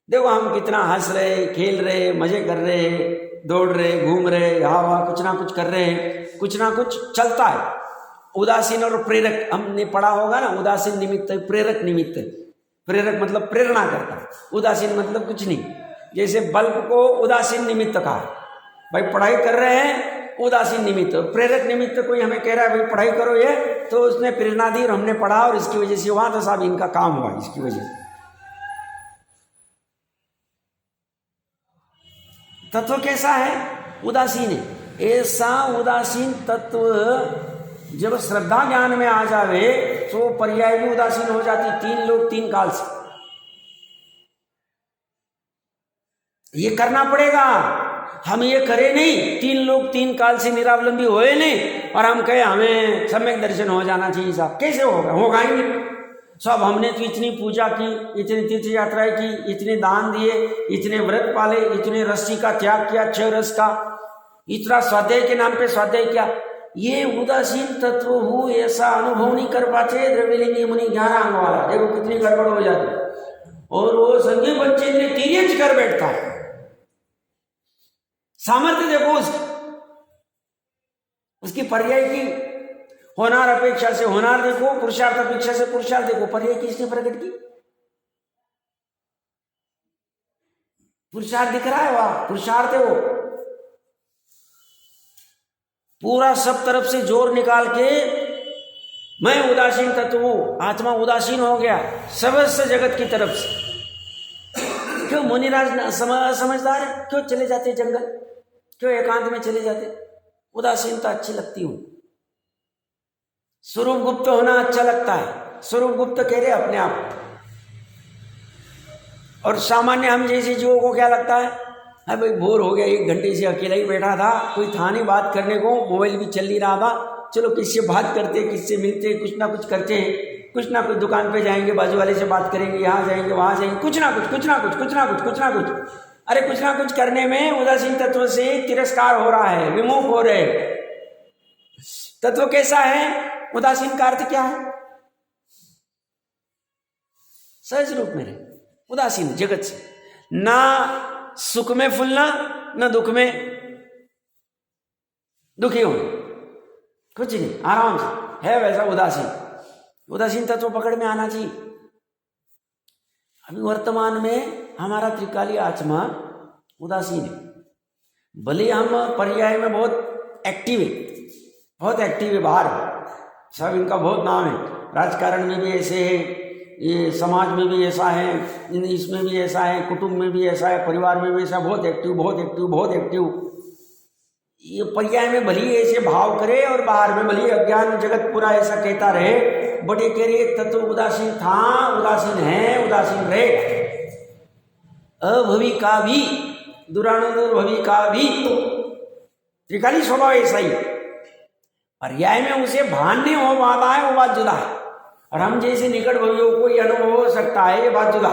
देखो हम कितना हंस रहे, खेल रहे, मजे कर रहे, दौड़ रहे, घूम रहे, यहाँ वहाँ कुछ ना कुछ कर रहे हैं, कुछ ना कुछ चलता है। उदासीन और प्रेरक हमने पढ़ा होगा ना, उदासीन निमित्त, प्रेरक निमित्त। प्रेरक मतलब प्रेरणा करता, उदासीन मतलब कुछ नहीं। जैसे बल्ब को उदासीन निमित्त कहा, भाई पढ़ाई कर रहे हैं, उदासीन निमित्त। प्रेरक निमित्त कोई हमें कह रहा है भाई पढ़ाई करो, ये तो उसने प्रेरणा दी और हमने पढ़ा और इसकी वजह से हुआ, तो साहब इनका काम हुआ इसकी वजह से। तत्व कैसा है? उदासीन है। ऐसा उदासीन तत्व जब श्रद्धा ज्ञान में आ जावे तो पर्याय भी उदासीन हो जाती। 3 लोग 3 काल से ये करना पड़ेगा। हम ये करें नहीं, 3 लोग 3 काल से निरावलंबी होए नहीं और हम कहे हमें सम्यक दर्शन हो जाना चाहिए। साहब कैसे होगा? होगा ही नहीं। सब हमने तो इतनी पूजा की, इतनी तीर्थ यात्राएं की, इतने दान दिए, इतने व्रत पाले, इतने रस्सी का त्याग किया, 6 रस का, इतना स्वाध्याय के नाम पे स्वाध्याय किया। ये उदासीन तत्व हो ऐसा अनुभव नहीं कर पाते द्रव्यलिंगी मुनि 11 अंग वाला। देखो कितनी गड़बड़ हो जाती। और वो संगी बच्चे ने तिर्यंच कर बैठता है। सामर्थ्य देखो उसकी पर्याय की होनार अपेक्षा से होनार देखो, पुरुषार्थ अपेक्षा से पुरुषार्थ देखो। पर्याय किसने प्रकट की? पुरुषार्थ दिख रहा है, वह पुरुषार्थ है। वो पूरा सब तरफ से जोर निकाल के मैं उदासीन तत्व हूं, आत्मा उदासीन हो गया समस्त जगत की तरफ से। क्यों मुनिराज समझदार है? क्यों चले जाते जंगल? क्यों एकांत में चले जाते? उदासीनता अच्छी लगती हूं। स्वरूप गुप्त होना अच्छा लगता है। स्वरूप गुप्त कह रहे अपने आप। और सामान्य हम जैसे जीवों को क्या लगता है? अरे भाई बोर हो गया, 1 घंटे से अकेला ही बैठा था, कोई था नहीं बात करने को, मोबाइल भी चल नहीं रहा था, चलो किससे बात करते, किससे मिलते, कुछ ना कुछ करते हैं, कुछ ना कुछ दुकान पे जाएंगे, बाजू वाले से बात करेंगे, यहाँ जाएंगे वहाँ जाएंगे, कुछ ना कुछ कुछ ना कुछ कुछ ना कुछ कुछ ना कुछ। अरे कुछ ना कुछ करने में उदासीन तत्व से तिरस्कार हो रहा है, विमुख हो रहे। तत्व कैसा है? उदासीन का अर्थ क्या है? सहज रूप में रहे, उदासीन जगत से, ना सुख में फूलना, ना दुख में दुखी होना, कुछ नहीं, आराम से है वैसा उदासीन। उदासीन तत्व पकड़ में आना चाहिए। अभी वर्तमान में हमारा त्रिकाली आत्मा उदासीन है। भले हम पर्याय में बहुत एक्टिव है, बहुत एक्टिव है, बाहर सब इनका बहुत नाम है, राजकारण में भी ऐसे है, ये समाज में भी ऐसा है, इसमें भी ऐसा है, कुटुंब में भी ऐसा है, परिवार में भी ऐसा, बहुत एक्टिव बहुत एक्टिव बहुत एक्टिव। ये पर्याय में भली ऐसे भाव करे और बाहर में भली अज्ञान जगत पूरा ऐसा कहता रहे, बड़े कह रही एक तत्व उदासीन था, उदासीन है, उदासीन रहे। अभवी का भी, दुरानुर्भवी का भी त्रिकाली स्वभाव ऐसा ही। पर्याय में उसे भान नहीं हो पाता है, वो बात जुदा है। और हम जैसे निकट भवियों को ये अनुभव हो सकता है, ये बात जुदा।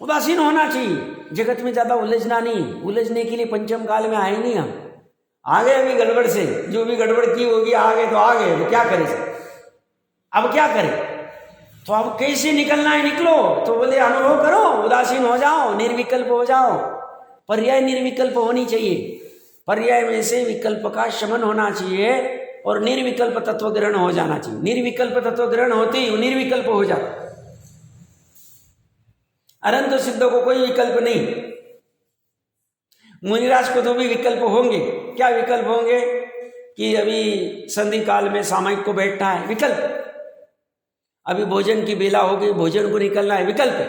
उदासीन होना चाहिए, जगत में ज्यादा उलझना नहीं। उलझने के लिए पंचम काल में आए नहीं हम, आ गए अभी गड़बड़ से, जो भी गड़बड़ की होगी आ गए तो आ गए, तो क्या करें? अब क्या करें? तो अब कैसे निकलना है? निकलो। तो बोले अनुभव करो, उदासीन हो जाओ, निर्विकल्प हो जाओ। पर्याय निर्विकल्प होनी चाहिए। पर्याय में से विकल्प का शमन होना चाहिए और निर्विकल्प तत्व ग्रहण हो जाना चाहिए। निर्विकल्प तत्व ग्रहण होते ही निर्विकल्प हो जाता। अनंत सिद्ध को कोई विकल्प नहीं। मुनिराज को तो भी विकल्प होंगे। क्या विकल्प होंगे? कि अभी संधि काल में सामयिक को बैठना है, विकल्प। अभी भोजन की बेला होगी, भोजन को निकलना है, विकल्प है।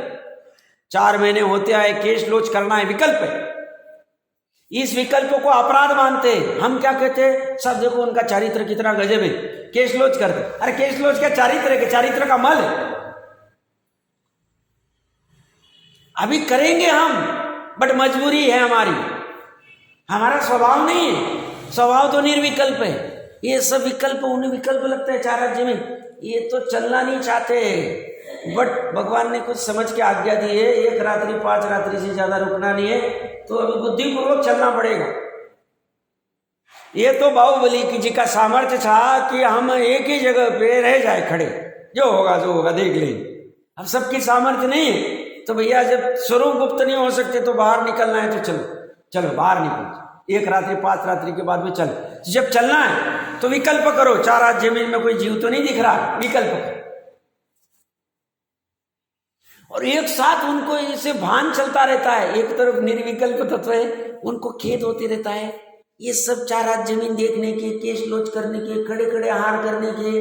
4 महीने होते आए केश लोच करना है, विकल्प है। इस विकल्प को अपराध मानते हैं। हम क्या कहते हैं? सब देखो उनका चारित्र कितना गजब है, केश लोच करते। अरे केश लोच क्या चारित्र के? चारित्र का मल है। अभी करेंगे हम, बट मजबूरी है हमारी, हमारा स्वभाव नहीं है। स्वभाव तो निर्विकल्प है। ये सब विकल्प उन्हें विकल्प लगता है 4 राज्य में, ये तो चलना नहीं चाहते। बट भगवान ने कुछ समझ के आज्ञा दी है, 1 रात्रि 5 रात्रि से ज्यादा रुकना नहीं है, तो अभी बुद्धिपूर्वक चलना पड़ेगा। ये तो बाहुबली की जी का सामर्थ्य था कि हम एक ही जगह पे रह जाए खड़े, जो होगा देख लेंगे। अब सबकी सामर्थ्य नहीं है, तो भैया जब स्वरूप गुप्त नहीं हो सकते तो बाहर निकलना है तो चलो बाहर निकलो। 1 रात्रि 5 रात्रि के बाद में चलो। जब चलना है तो विकल्प करो। 4 हाथ जमीन में कोई जीव तो नहीं दिख रहा, विकल्प करो। और एक साथ उनको इसे भान चलता रहता है। एक तरफ निर्विकल्प तत्व है, उनको खेद होते रहता है। ये सब 4 हाथ जमीन देखने के, केश लोच करने के, खड़े खड़े आहार करने के,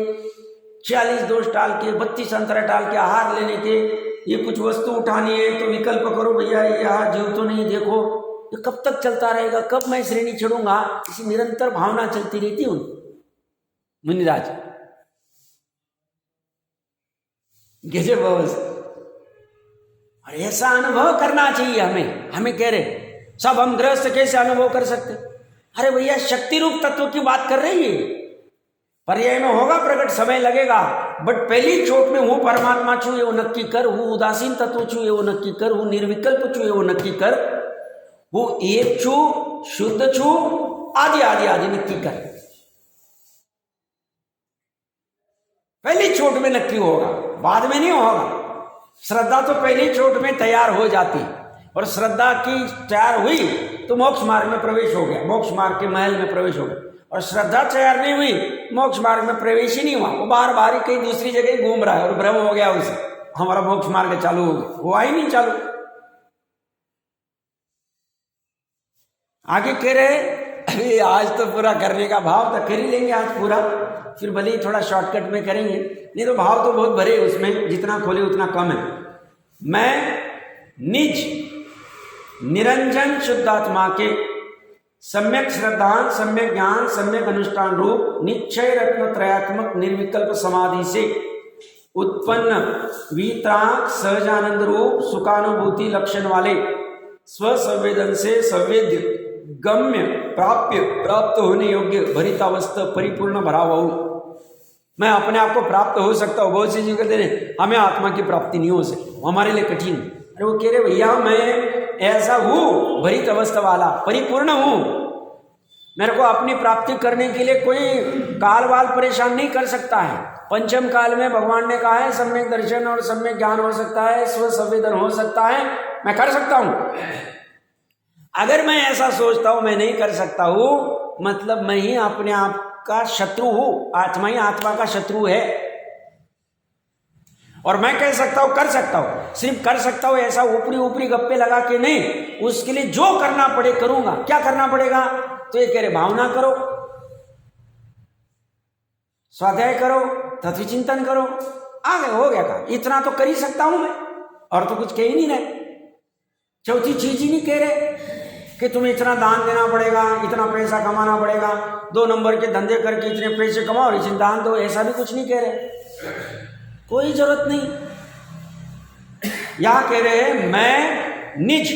46 दोष टाल के, 32 अंतरा टाल के आहार लेने के, ये कुछ वस्तु उठानी है तो विकल्प करो भैया, यहाँ जीव तो नहीं, देखो ये कब तक चलता रहेगा, कब मैं श्रेणी चढ़ूंगा, इसी निरंतर भावना चलती रहती हूँ मुनिराज। गजब अवस्था। और ऐसा अनुभव करना चाहिए हमें कह रहे सब हम गृहस्थ कैसे अनुभव कर सकते? अरे भैया शक्ति रूप तत्व की बात कर रही है, पर्याय में होगा प्रकट, समय लगेगा, बट पहली चोट में हूं परमात्मा छू ये वो नक्की कर, हूं उदासीन तत्व छू ये वो नक्की कर, हूं निर्विकल्प छू ये वो नक्की कर, वो एक छू शुद्ध छू आदि आदि आदि नक्की कर। पहली चोट में नक्की होगा, बाद में नहीं होगा। श्रद्धा तो पहली चोट में तैयार हो जाती, और श्रद्धा की तैयार हुई तो मोक्ष मार्ग में प्रवेश हो गया, मोक्ष मार्ग के महल में प्रवेश हो गया। और श्रद्धा तैयार नहीं हुई, मोक्ष मार्ग में प्रवेश ही नहीं हुआ, वो बार बार ही कहीं दूसरी जगह घूम रहा है और भ्रम हो गया उसे, हमारा मोक्ष मार्ग चालू हो गया, हुआ ही नहीं चालू। आगे कह रहे अभी आज तो पूरा करने का भाव तो कर ही लेंगे आज पूरा, फिर भले ही थोड़ा शॉर्टकट में करेंगे, नहीं तो भाव तो बहुत भरे उसमें, जितना खोले उतना कम है। मैं निज निरंजन शुद्धात्मा के सम्यक श्रद्धान, सम्यक ज्ञान, सम्यक अनुष्ठान रूप निश्चय रत्न त्रयात्मक निर्विकल्प समाधि से उत्पन्न वीतराग सहजानंद रूप सुखानुभूति लक्षण वाले स्वसंवेदन से संवेद्य गम्य प्राप्य प्राप्त होने योग्य भरितावस्था परिपूर्ण भरा हुआ हूं। मैं अपने आप को प्राप्त हो सकता हूं। बहुत सी चीज कहते हैं हमें आत्मा की प्राप्ति नहीं हो सकती, हमारे लिए कठिन। अरे वो कह रहे भैया मैं ऐसा हूं भरित अवस्था वाला, परिपूर्ण हूं, मेरे को अपनी प्राप्ति करने के लिए कोई काल वाल परेशान नहीं कर सकता है। पंचम काल में भगवान ने कहा है सम्यक दर्शन और सम्यक ज्ञान हो सकता है, स्व संवेदन हो सकता है, मैं कर सकता हूं। अगर मैं ऐसा सोचता हूं मैं नहीं कर सकता हूं, मतलब मैं ही अपने आप का शत्रु हूं, आत्मा ही आत्मा का शत्रु है। और मैं कह सकता हूं कर सकता हूं, सिर्फ कर सकता हूं ऐसा ऊपरी ऊपरी गप्पे लगा के नहीं, उसके लिए जो करना पड़े करूंगा। क्या करना पड़ेगा? तो ये कह रहे भावना करो, स्वाध्याय करो, तत्व चिंतन करो, आगे हो गया काम, इतना तो कर ही सकता हूं मैं, और तो कुछ कह ही नहीं रहे। चौथी चीज ही नहीं कह रहे कि तुम्हें इतना दान देना पड़ेगा, इतना पैसा कमाना पड़ेगा, 2 नंबर के धंधे करके इतने पैसे कमाओ और इतने दान दो, ऐसा भी कुछ नहीं कह रहे, कोई जरूरत नहीं। यहां कह रहे हैं मैं निज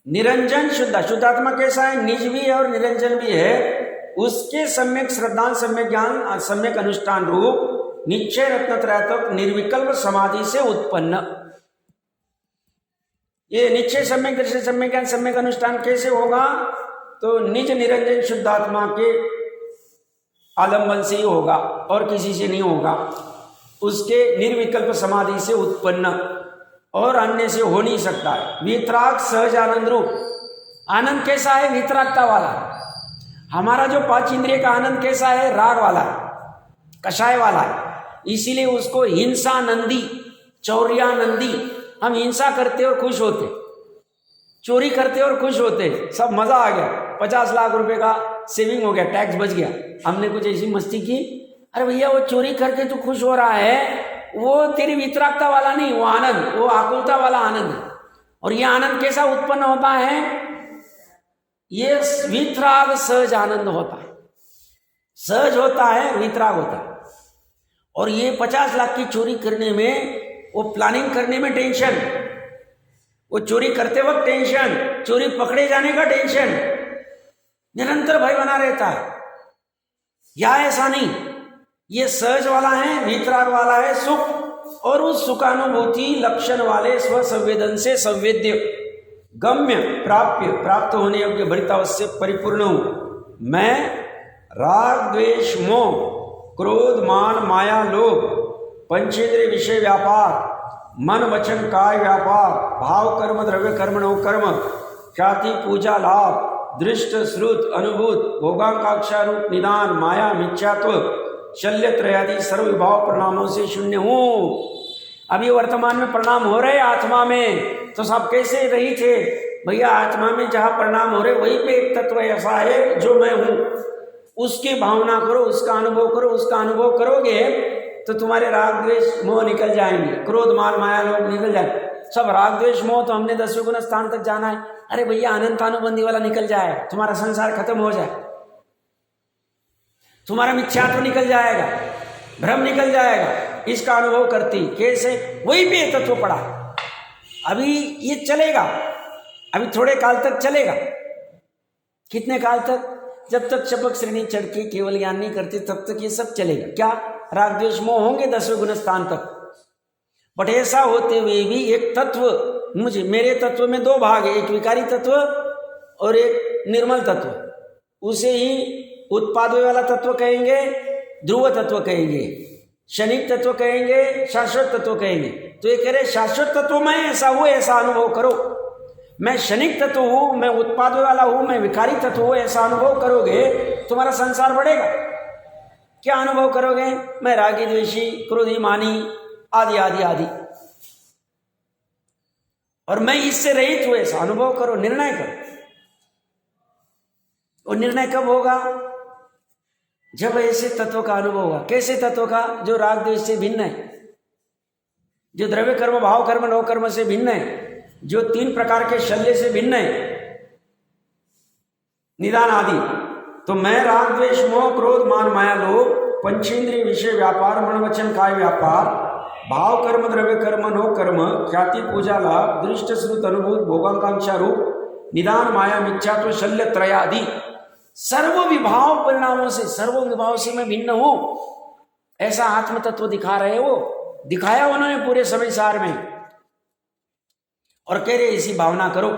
निरंजन शुद्धात्मा कैसा है? निज भी है और निरंजन भी है, उसके सम्यक श्रद्धान, सम्यक ज्ञान, सम्यक अनुष्ठान रूप निश्चय रत्न त्रयात्मक निर्विकल्प समाधि से उत्पन्न। ये निश्चय सम्यक दर्शन, सम्यक ज्ञान, सम्यक अनुष्ठान कैसे होगा? तो निज निरंजन शुद्धात्मा के आलम्बन से ही होगा और किसी से नहीं होगा, उसके निर्विकल्प समाधि से उत्पन्न, और अन्य से हो नहीं सकता है। वीतराग सहज आनंद रूप, आनंद कैसा है? वीतरागता वाला। हमारा जो 5 इंद्रिय का आनंद कैसा है? राग वाला है, कषाय वाला है, इसीलिए उसको हिंसानंदी, चौर्यानंदी। हम हिंसा करते और खुश होते, चोरी करते और खुश होते, सब मजा आ गया, 50 लाख रुपए का सेविंग हो गया, टैक्स बच गया, हमने कुछ ऐसी मस्ती की। अरे भैया वो चोरी करके तू खुश हो रहा है, वो तेरी वितरागता वाला नहीं, वो आनंद, वो आकुलता वाला आनंद है। और ये आनंद कैसा उत्पन्न होता है? ये वितराग सहज आनंद होता है, सहज होता है, वितराग होता है। और ये 50 लाख की चोरी करने में, वो प्लानिंग करने में टेंशन, वो चोरी करते वक्त टेंशन, चोरी पकड़े जाने का टेंशन, निरंतर भय बना रहता है। या ऐसा नहीं, ये सहज वाला है, वितराग वाला है, सुख, और उस सुखानुभूति लक्षण वाले स्वसंवेदन से संवेद्य गम्य प्राप्य प्राप्त होने योग्य भरितावस्था से परिपूर्ण हूं। मैं राग द्वेष मोह क्रोध मान माया लोभ पंचेंद्रिय विषय व्यापार मन वचन काय व्यापार भाव कर्म द्रव्य कर्म नो कर्म ख्याति पूजा लाभ दृष्ट श्रुत अनुभूत भोगाकांक्षा रूप निदान माया मिथ्यात्व शल्य त्रयादि सर्व विभाव परिणामों से शून्य हूं। अभी वर्तमान में परिणाम हो रहे आत्मा में, तो सब कैसे रही थे भैया? आत्मा में जहां परिणाम हो रहे वहीं पे एक तत्व ऐसा है जो मैं हूं, उसकी भावना करो, उसका अनुभव करो। उसका अनुभव करोगे तो तुम्हारे राग द्वेष मोह निकल जाएंगे, क्रोध मान माया लोग निकल जाएंगे। सब राग द्वेष मोह तो हमने 10वें गुण स्थान तक जाना है। अरे भैया अनंतानुबंधी वाला निकल जाए, तुम्हारा संसार खत्म हो जाए, तुम्हारा मिथ्यात्व निकल जाएगा, भ्रम निकल जाएगा। इसका अनुभव करती कैसे? वही पे तत्व पड़ा। अभी ये चलेगा, अभी थोड़े काल तक चलेगा। कितने काल तक? जब तक चपक श्रेणी चढ़ के केवल ज्ञान नहीं करते तब तक ये सब चलेगा। क्या? राग द्वेष मोह होंगे 10वें गुण स्थान तक। बट ऐसा होते हुए भी एक तत्व, मेरे तत्व में 2 भाग है, एक विकारी तत्व और एक निर्मल तत्व। उसे ही उत्पादों वाला तत्व कहेंगे, ध्रुव तत्व कहेंगे, क्षणिक तत्व कहेंगे, शाश्वत तत्व कहेंगे। तो ये कह रहे शाश्वत तत्व में ऐसा हो, ऐसा अनुभव करो। मैं क्षणिक तत्व हूं, मैं उत्पाद वाला हूं, मैं विकारी तत्व हूं, ऐसा अनुभव करोगे तुम्हारा संसार बढ़ेगा। क्या अनुभव करोगे? मैं रागी द्वेषी, क्रोधी मानी, आदि आदि आदि, और मैं इससे रहित हूं, ऐसा अनुभव करो, निर्णय करो। और निर्णय कब होगा? जब ऐसे तत्व का अनुभव होगा। कैसे तत्व का? जो राग द्वेष से भिन्न है, जो द्रव्य कर्म भाव कर्म नौ कर्म से भिन्न है, जो 3 प्रकार के शल्य से भिन्न है, निदान आदि। तो मैं राग द्वेष मोह क्रोध मान माया लोभ पंचेंद्रिय विषय व्यापार मन वचन काय व्यापार भाव कर्म द्रव्य कर्म नो कर्म ख्याति पूजा लाभ दृष्ट श्रुत अनुभूत भोगाकांक्षा रूप निदान माया मिथ्यात्व शल्य त्रयादि सर्व विभाव परिणामों से, सर्व विभाव से मैं भिन्न हूं, ऐसा आत्म तत्व दिखा रहे वो। दिखाया उन्होंने पूरे समय सार में, और कह रहे इसी भावना करो।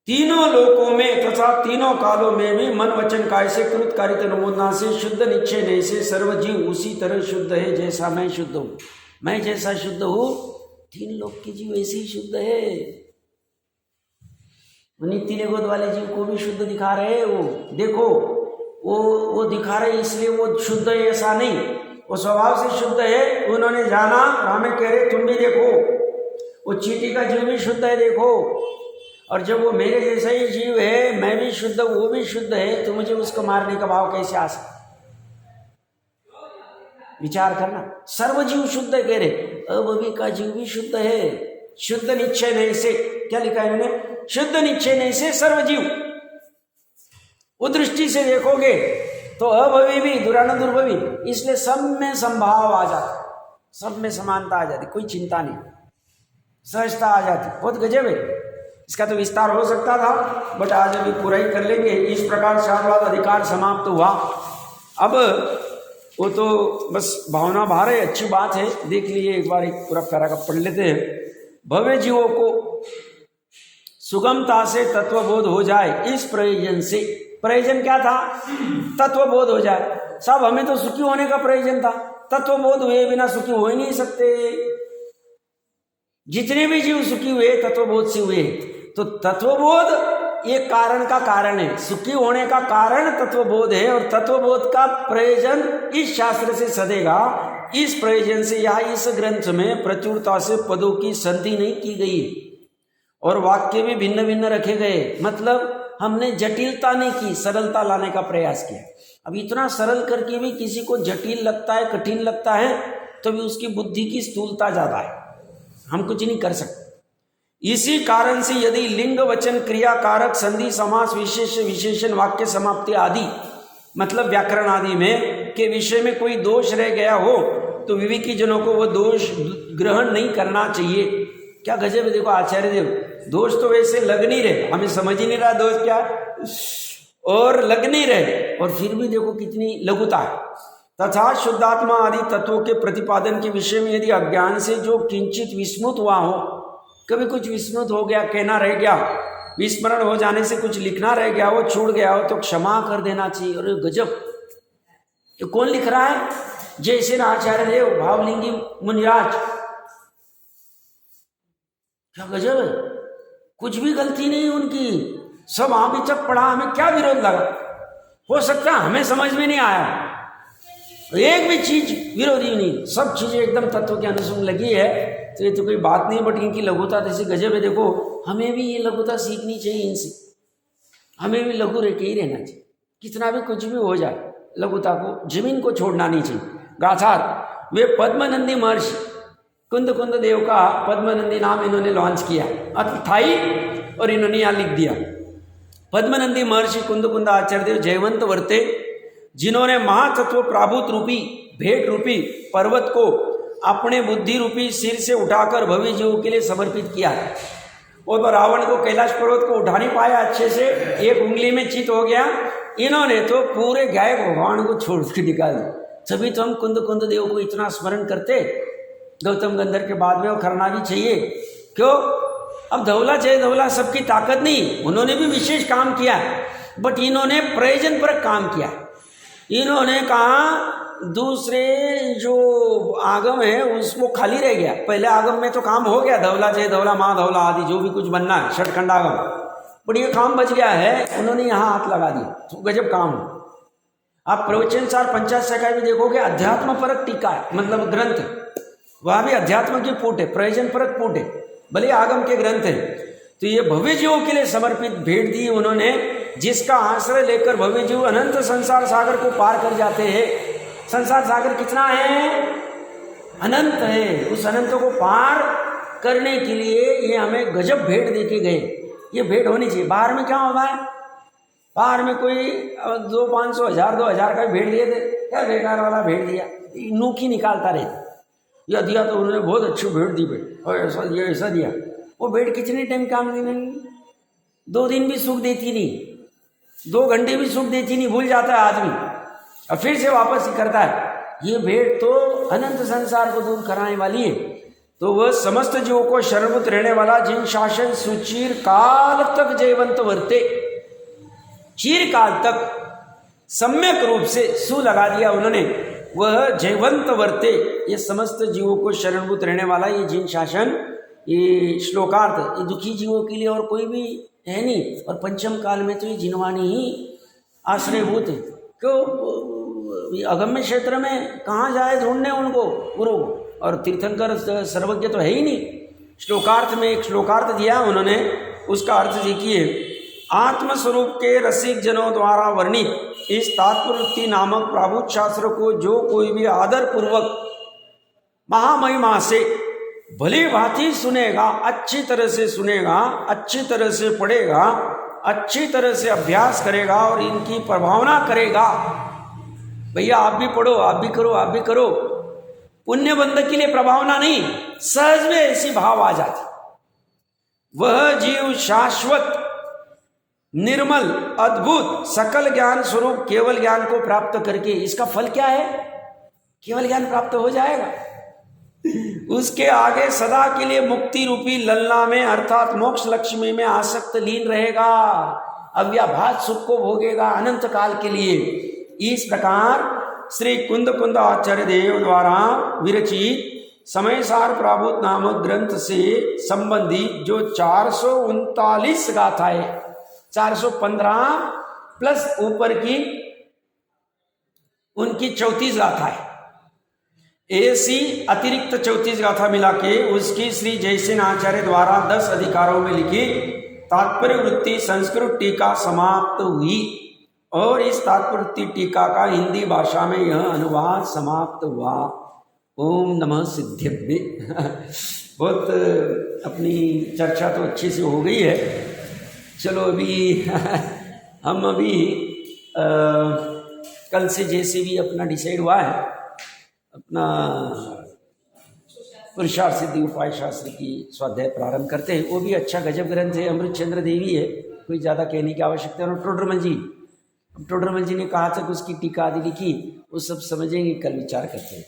तीनों लोकों में तथा तीनों कालों में भी मन वचन काय से कृत कारित अनुमोदना से शुद्ध निश्चय नहीं से सर्व जीव उसी तरह शुद्ध है जैसा मैं शुद्ध हूं। मैं जैसा शुद्ध हूं, 3 लोक के जीव ऐसे ही शुद्ध है। नित्य निगोद वाले जीव को भी शुद्ध दिखा रहे। वो देखो, वो दिखा रहे इसलिए वो शुद्ध है ऐसा नहीं, वो स्वभाव से शुद्ध है। उन्होंने जाना, हमें कह रहे तुम भी देखो, वो चींटी का जीव भी शुद्ध है देखो। और जब वो मेरे जैसा ही जीव है, मैं भी शुद्ध, वो भी शुद्ध है, तो मुझे उसको मारने का भाव कैसे आ सकता? विचार करना। सर्व जीव शुद्ध कह रहे, अभवी का जीव भी शुद्ध है। शुद्ध निश्चय नहीं से, क्या लिखा है इन्होंने? शुद्ध निश्चय नहीं से सर्व जीव। वो दृष्टि से देखोगे तो अभवी भी दुरानुदुर्भवी, इसलिए सब में संभाव आ जाता, सब में समानता आ जाती, कोई चिंता नहीं, सहजता आ जाती। बहुत गजब है। इसका तो विस्तार हो सकता था, बट आज अभी पूरा ही कर लेंगे। इस प्रकार शाहवाद अधिकार समाप्त हुआ। अब वो तो बस भावना भार है, अच्छी बात है, देख लिए एक बार, एक पूरा पैराग्राफ पढ़ लेते हैं। भव्य जीवों को सुगमता से तत्वबोध हो जाए, इस प्रयोजन से। प्रयोजन क्या था? तत्वबोध हो जाए। सब हमें तो सुखी होने का प्रयोजन था, तत्वबोध हुए बिना सुखी हो ही नहीं सकते। जितने भी जीव सुखी हुए तत्वबोध से हुए। तो तत्वबोध एक कारण का कारण है, सुखी होने का कारण तत्वबोध है, और तत्वबोध का प्रयोजन इस शास्त्र से सदेगा। इस प्रयोजन से यहाँ इस ग्रंथ में प्रचुरता से पदों की संधि नहीं की गई, और वाक्य भी भिन्न भिन्न रखे गए। मतलब हमने जटिलता नहीं की, सरलता लाने का प्रयास किया। अब इतना सरल करके भी किसी को जटिल लगता है, कठिन लगता है, तो भी उसकी बुद्धि की स्थूलता ज्यादा है, हम कुछ नहीं कर सकते। इसी कारण से यदि लिंग वचन क्रिया कारक संधि समास विशेष विशेषण वाक्य समाप्ति आदि, मतलब व्याकरण आदि में के विषय में कोई दोष रह गया हो, तो विवेकी जनों को वो दोष ग्रहण नहीं करना चाहिए। क्या गजब है, देखो आचार्य देव, दोष तो वैसे लग नहीं रहे, हमें समझ ही नहीं रहा दोष क्या, और लग नहीं रहे, और फिर भी देखो कितनी लघुता है। तथा शुद्धात्मा आदि तत्वों के प्रतिपादन के विषय में यदि अज्ञान से जो किंचित विस्मृत हुआ हो, कभी कुछ विस्मृत हो गया, कहना रह गया, विस्मरण हो जाने से कुछ लिखना रह गया हो, छूट गया हो, तो क्षमा कर देना चाहिए। और गजब, ये कौन लिख रहा है? जैसे आचार्य देव भावलिंगी मुनिराज। क्या गजब है, कुछ भी गलती नहीं उनकी, सब आमी चक पढ़ा, हमें क्या विरोध लगा? हो सकता है हमें समझ में नहीं आया, एक भी चीज विरोधी नहीं, सब चीजें एकदम तत्व के अनुसार लगी है। तो ये तो कोई बात नहीं, बट इनकी लघुता जैसे गजब है। देखो, हमें भी ये लघुता सीखनी चाहिए इनसे, हमें भी लघु रह के ही रहना चाहिए। कितना भी कुछ भी हो जाए, लघुता को, जमीन को छोड़ना नहीं चाहिए। गाथा वे पद्मनंदी महर्षि कुंद कुंद देव का पद्मनंदी नाम इन्होंने लॉन्च किया, अस्थाई, और इन्होंने यहाँ लिख दिया पद्मनंदी महर्षि कुंद कुंद आचार्य देव जयवंत वर्ते, जिन्होंने महातत्व प्राभूत रूपी भेंट रूपी पर्वत को अपने बुद्धि रूपी सिर से उठाकर भव्य जीवों के लिए समर्पित किया है। और तो रावण को कैलाश पर्वत को उठा नहीं पाया अच्छे से, एक उंगली में चित हो गया, इन्होंने तो पूरे गाय भगवान को छोड़ के निकाल दिया। तभी तो हम कुंद कुंद देव को इतना स्मरण करते, गौतम गंधर्व के बाद में वो करना भी चाहिए। क्यों? अब धौला जय धौला सबकी ताकत नहीं, उन्होंने भी विशेष काम किया है, बट इन्होंने प्रयोजन पर काम किया। इन्होंने कहा दूसरे जो आगम है उसको खाली रह गया, पहले आगम में तो काम हो गया, धौला जय धौला माँ धौला आदि जो भी कुछ बनना है षटखंड आगम, बट ये काम बच गया है, उन्होंने यहाँ हाथ लगा दिया, तो गजब काम हो। आप प्रवचन सार पंचाशय का भी देखोगे, अध्यात्म परक टीका है, मतलब ग्रंथ, वहाँ भी अध्यात्म की फूट है, प्रयोजन परक फूट है, भले आगम के ग्रंथ है। तो ये भव्य जीवों के लिए समर्पित भेंट दी उन्होंने, जिसका आश्रय लेकर भव्य जीव अनंत संसार सागर को पार कर जाते हैं। संसार सागर कितना है? अनंत है। उस अनंत को पार करने के लिए ये हमें गजब भेंट दे के गए। ये भेंट होनी चाहिए। बाहर में क्या होता है? बाहर में कोई 200, 500, 1000, 2000 का भेंट दिए थे, क्या बेकार वाला भेंट दिया, नूखी निकालता रहे, या दिया तो उन्होंने बहुत अच्छी भेंट दी भाई, और ऐसा दिया ऐसा दिया। वो भेंट कितने टाइम काम देने, 2 दिन भी सुख देती नहीं, 2 घंटे भी सुख देती नहीं, भूल जाता है आदमी और फिर से वापस ही करता है। ये भेंट तो अनंत संसार को दूर कराने वाली है। तो वह समस्त जीवों को शरणभूत रहने वाला, जिन शासन सुचीर काल तक जयवंत वर्ते, चीर काल तक सम्यक रूप से सु लगा दिया उन्होंने, वह जयवंत वर्ते, ये समस्त जीवों को शरणभूत रहने वाला, ये जिन शासन, ये श्लोकार्थ, ये दुखी जीवों के लिए और कोई भी है नहीं। और पंचम काल में तो ये जिनवाणी ही आश्रयभूत है। क्यों? अगम्य क्षेत्र में कहाँ जाए ढूंढने उनको गुरु, और तीर्थंकर सर्वज्ञ तो है ही नहीं। श्लोकार्थ में एक श्लोकार्थ दिया उन्होंने, उसका अर्थ देखिए, आत्मस्वरूप के रसिक जनों द्वारा वर्णित इस तात्पर्य नामक प्राभुत शास्त्र को जो कोई भी आदर पूर्वक महामहिमा से भली भांति सुनेगा, अच्छी तरह से सुनेगा, अच्छी तरह से पढ़ेगा, अच्छी तरह से अभ्यास करेगा और इनकी प्रभावना करेगा। भैया आप भी पढ़ो, आप भी करो, आप भी करो, पुण्य बंध के लिए प्रभावना नहीं, सहज में ऐसी भाव आ जाती। वह जीव शाश्वत निर्मल अद्भुत सकल ज्ञान स्वरूप केवल ज्ञान को प्राप्त करके, इसका फल क्या है? केवल ज्ञान प्राप्त हो जाएगा। उसके आगे सदा के लिए मुक्ति रूपी ललना में अर्थात मोक्ष लक्ष्मी में आसक्त लीन रहेगा, अव्याभास सुख को भोगेगा अनंत काल के लिए। इस प्रकार श्री कुंद कुंद आचार्य देव द्वारा विरचित समयसार प्राभूत नामक ग्रंथ से संबंधित जो 439 गाथाएं, 415 प्लस ऊपर की उनकी 34 गाथाएं, ऐसी अतिरिक्त 34 गाथा मिला के उसकी श्री जयसेन आचार्य द्वारा 10 अधिकारों में लिखी तात्पर्य वृत्ति संस्कृत टीका समाप्त हुई, और इस तात्पर्य टीका का हिंदी भाषा में यह अनुवाद समाप्त हुआ। ओम नमः सिद्धिभ्ये। बहुत अपनी चर्चा तो अच्छी से हो गई है। चलो अभी हम अभी कल से जैसे भी अपना डिसाइड हुआ है, अपना पुरुषार्थ सिद्धि उपाय शास्त्र की स्वाध्याय प्रारंभ करते हैं। वो भी अच्छा गजब ग्रंथ है, अमृत चंद्र देवी है, कोई ज़्यादा कहने की आवश्यकता है। और टोडरमल जी ने कहा था कि उसकी टीका आदि लिखी, वो सब समझेंगे, कल विचार करते हैं।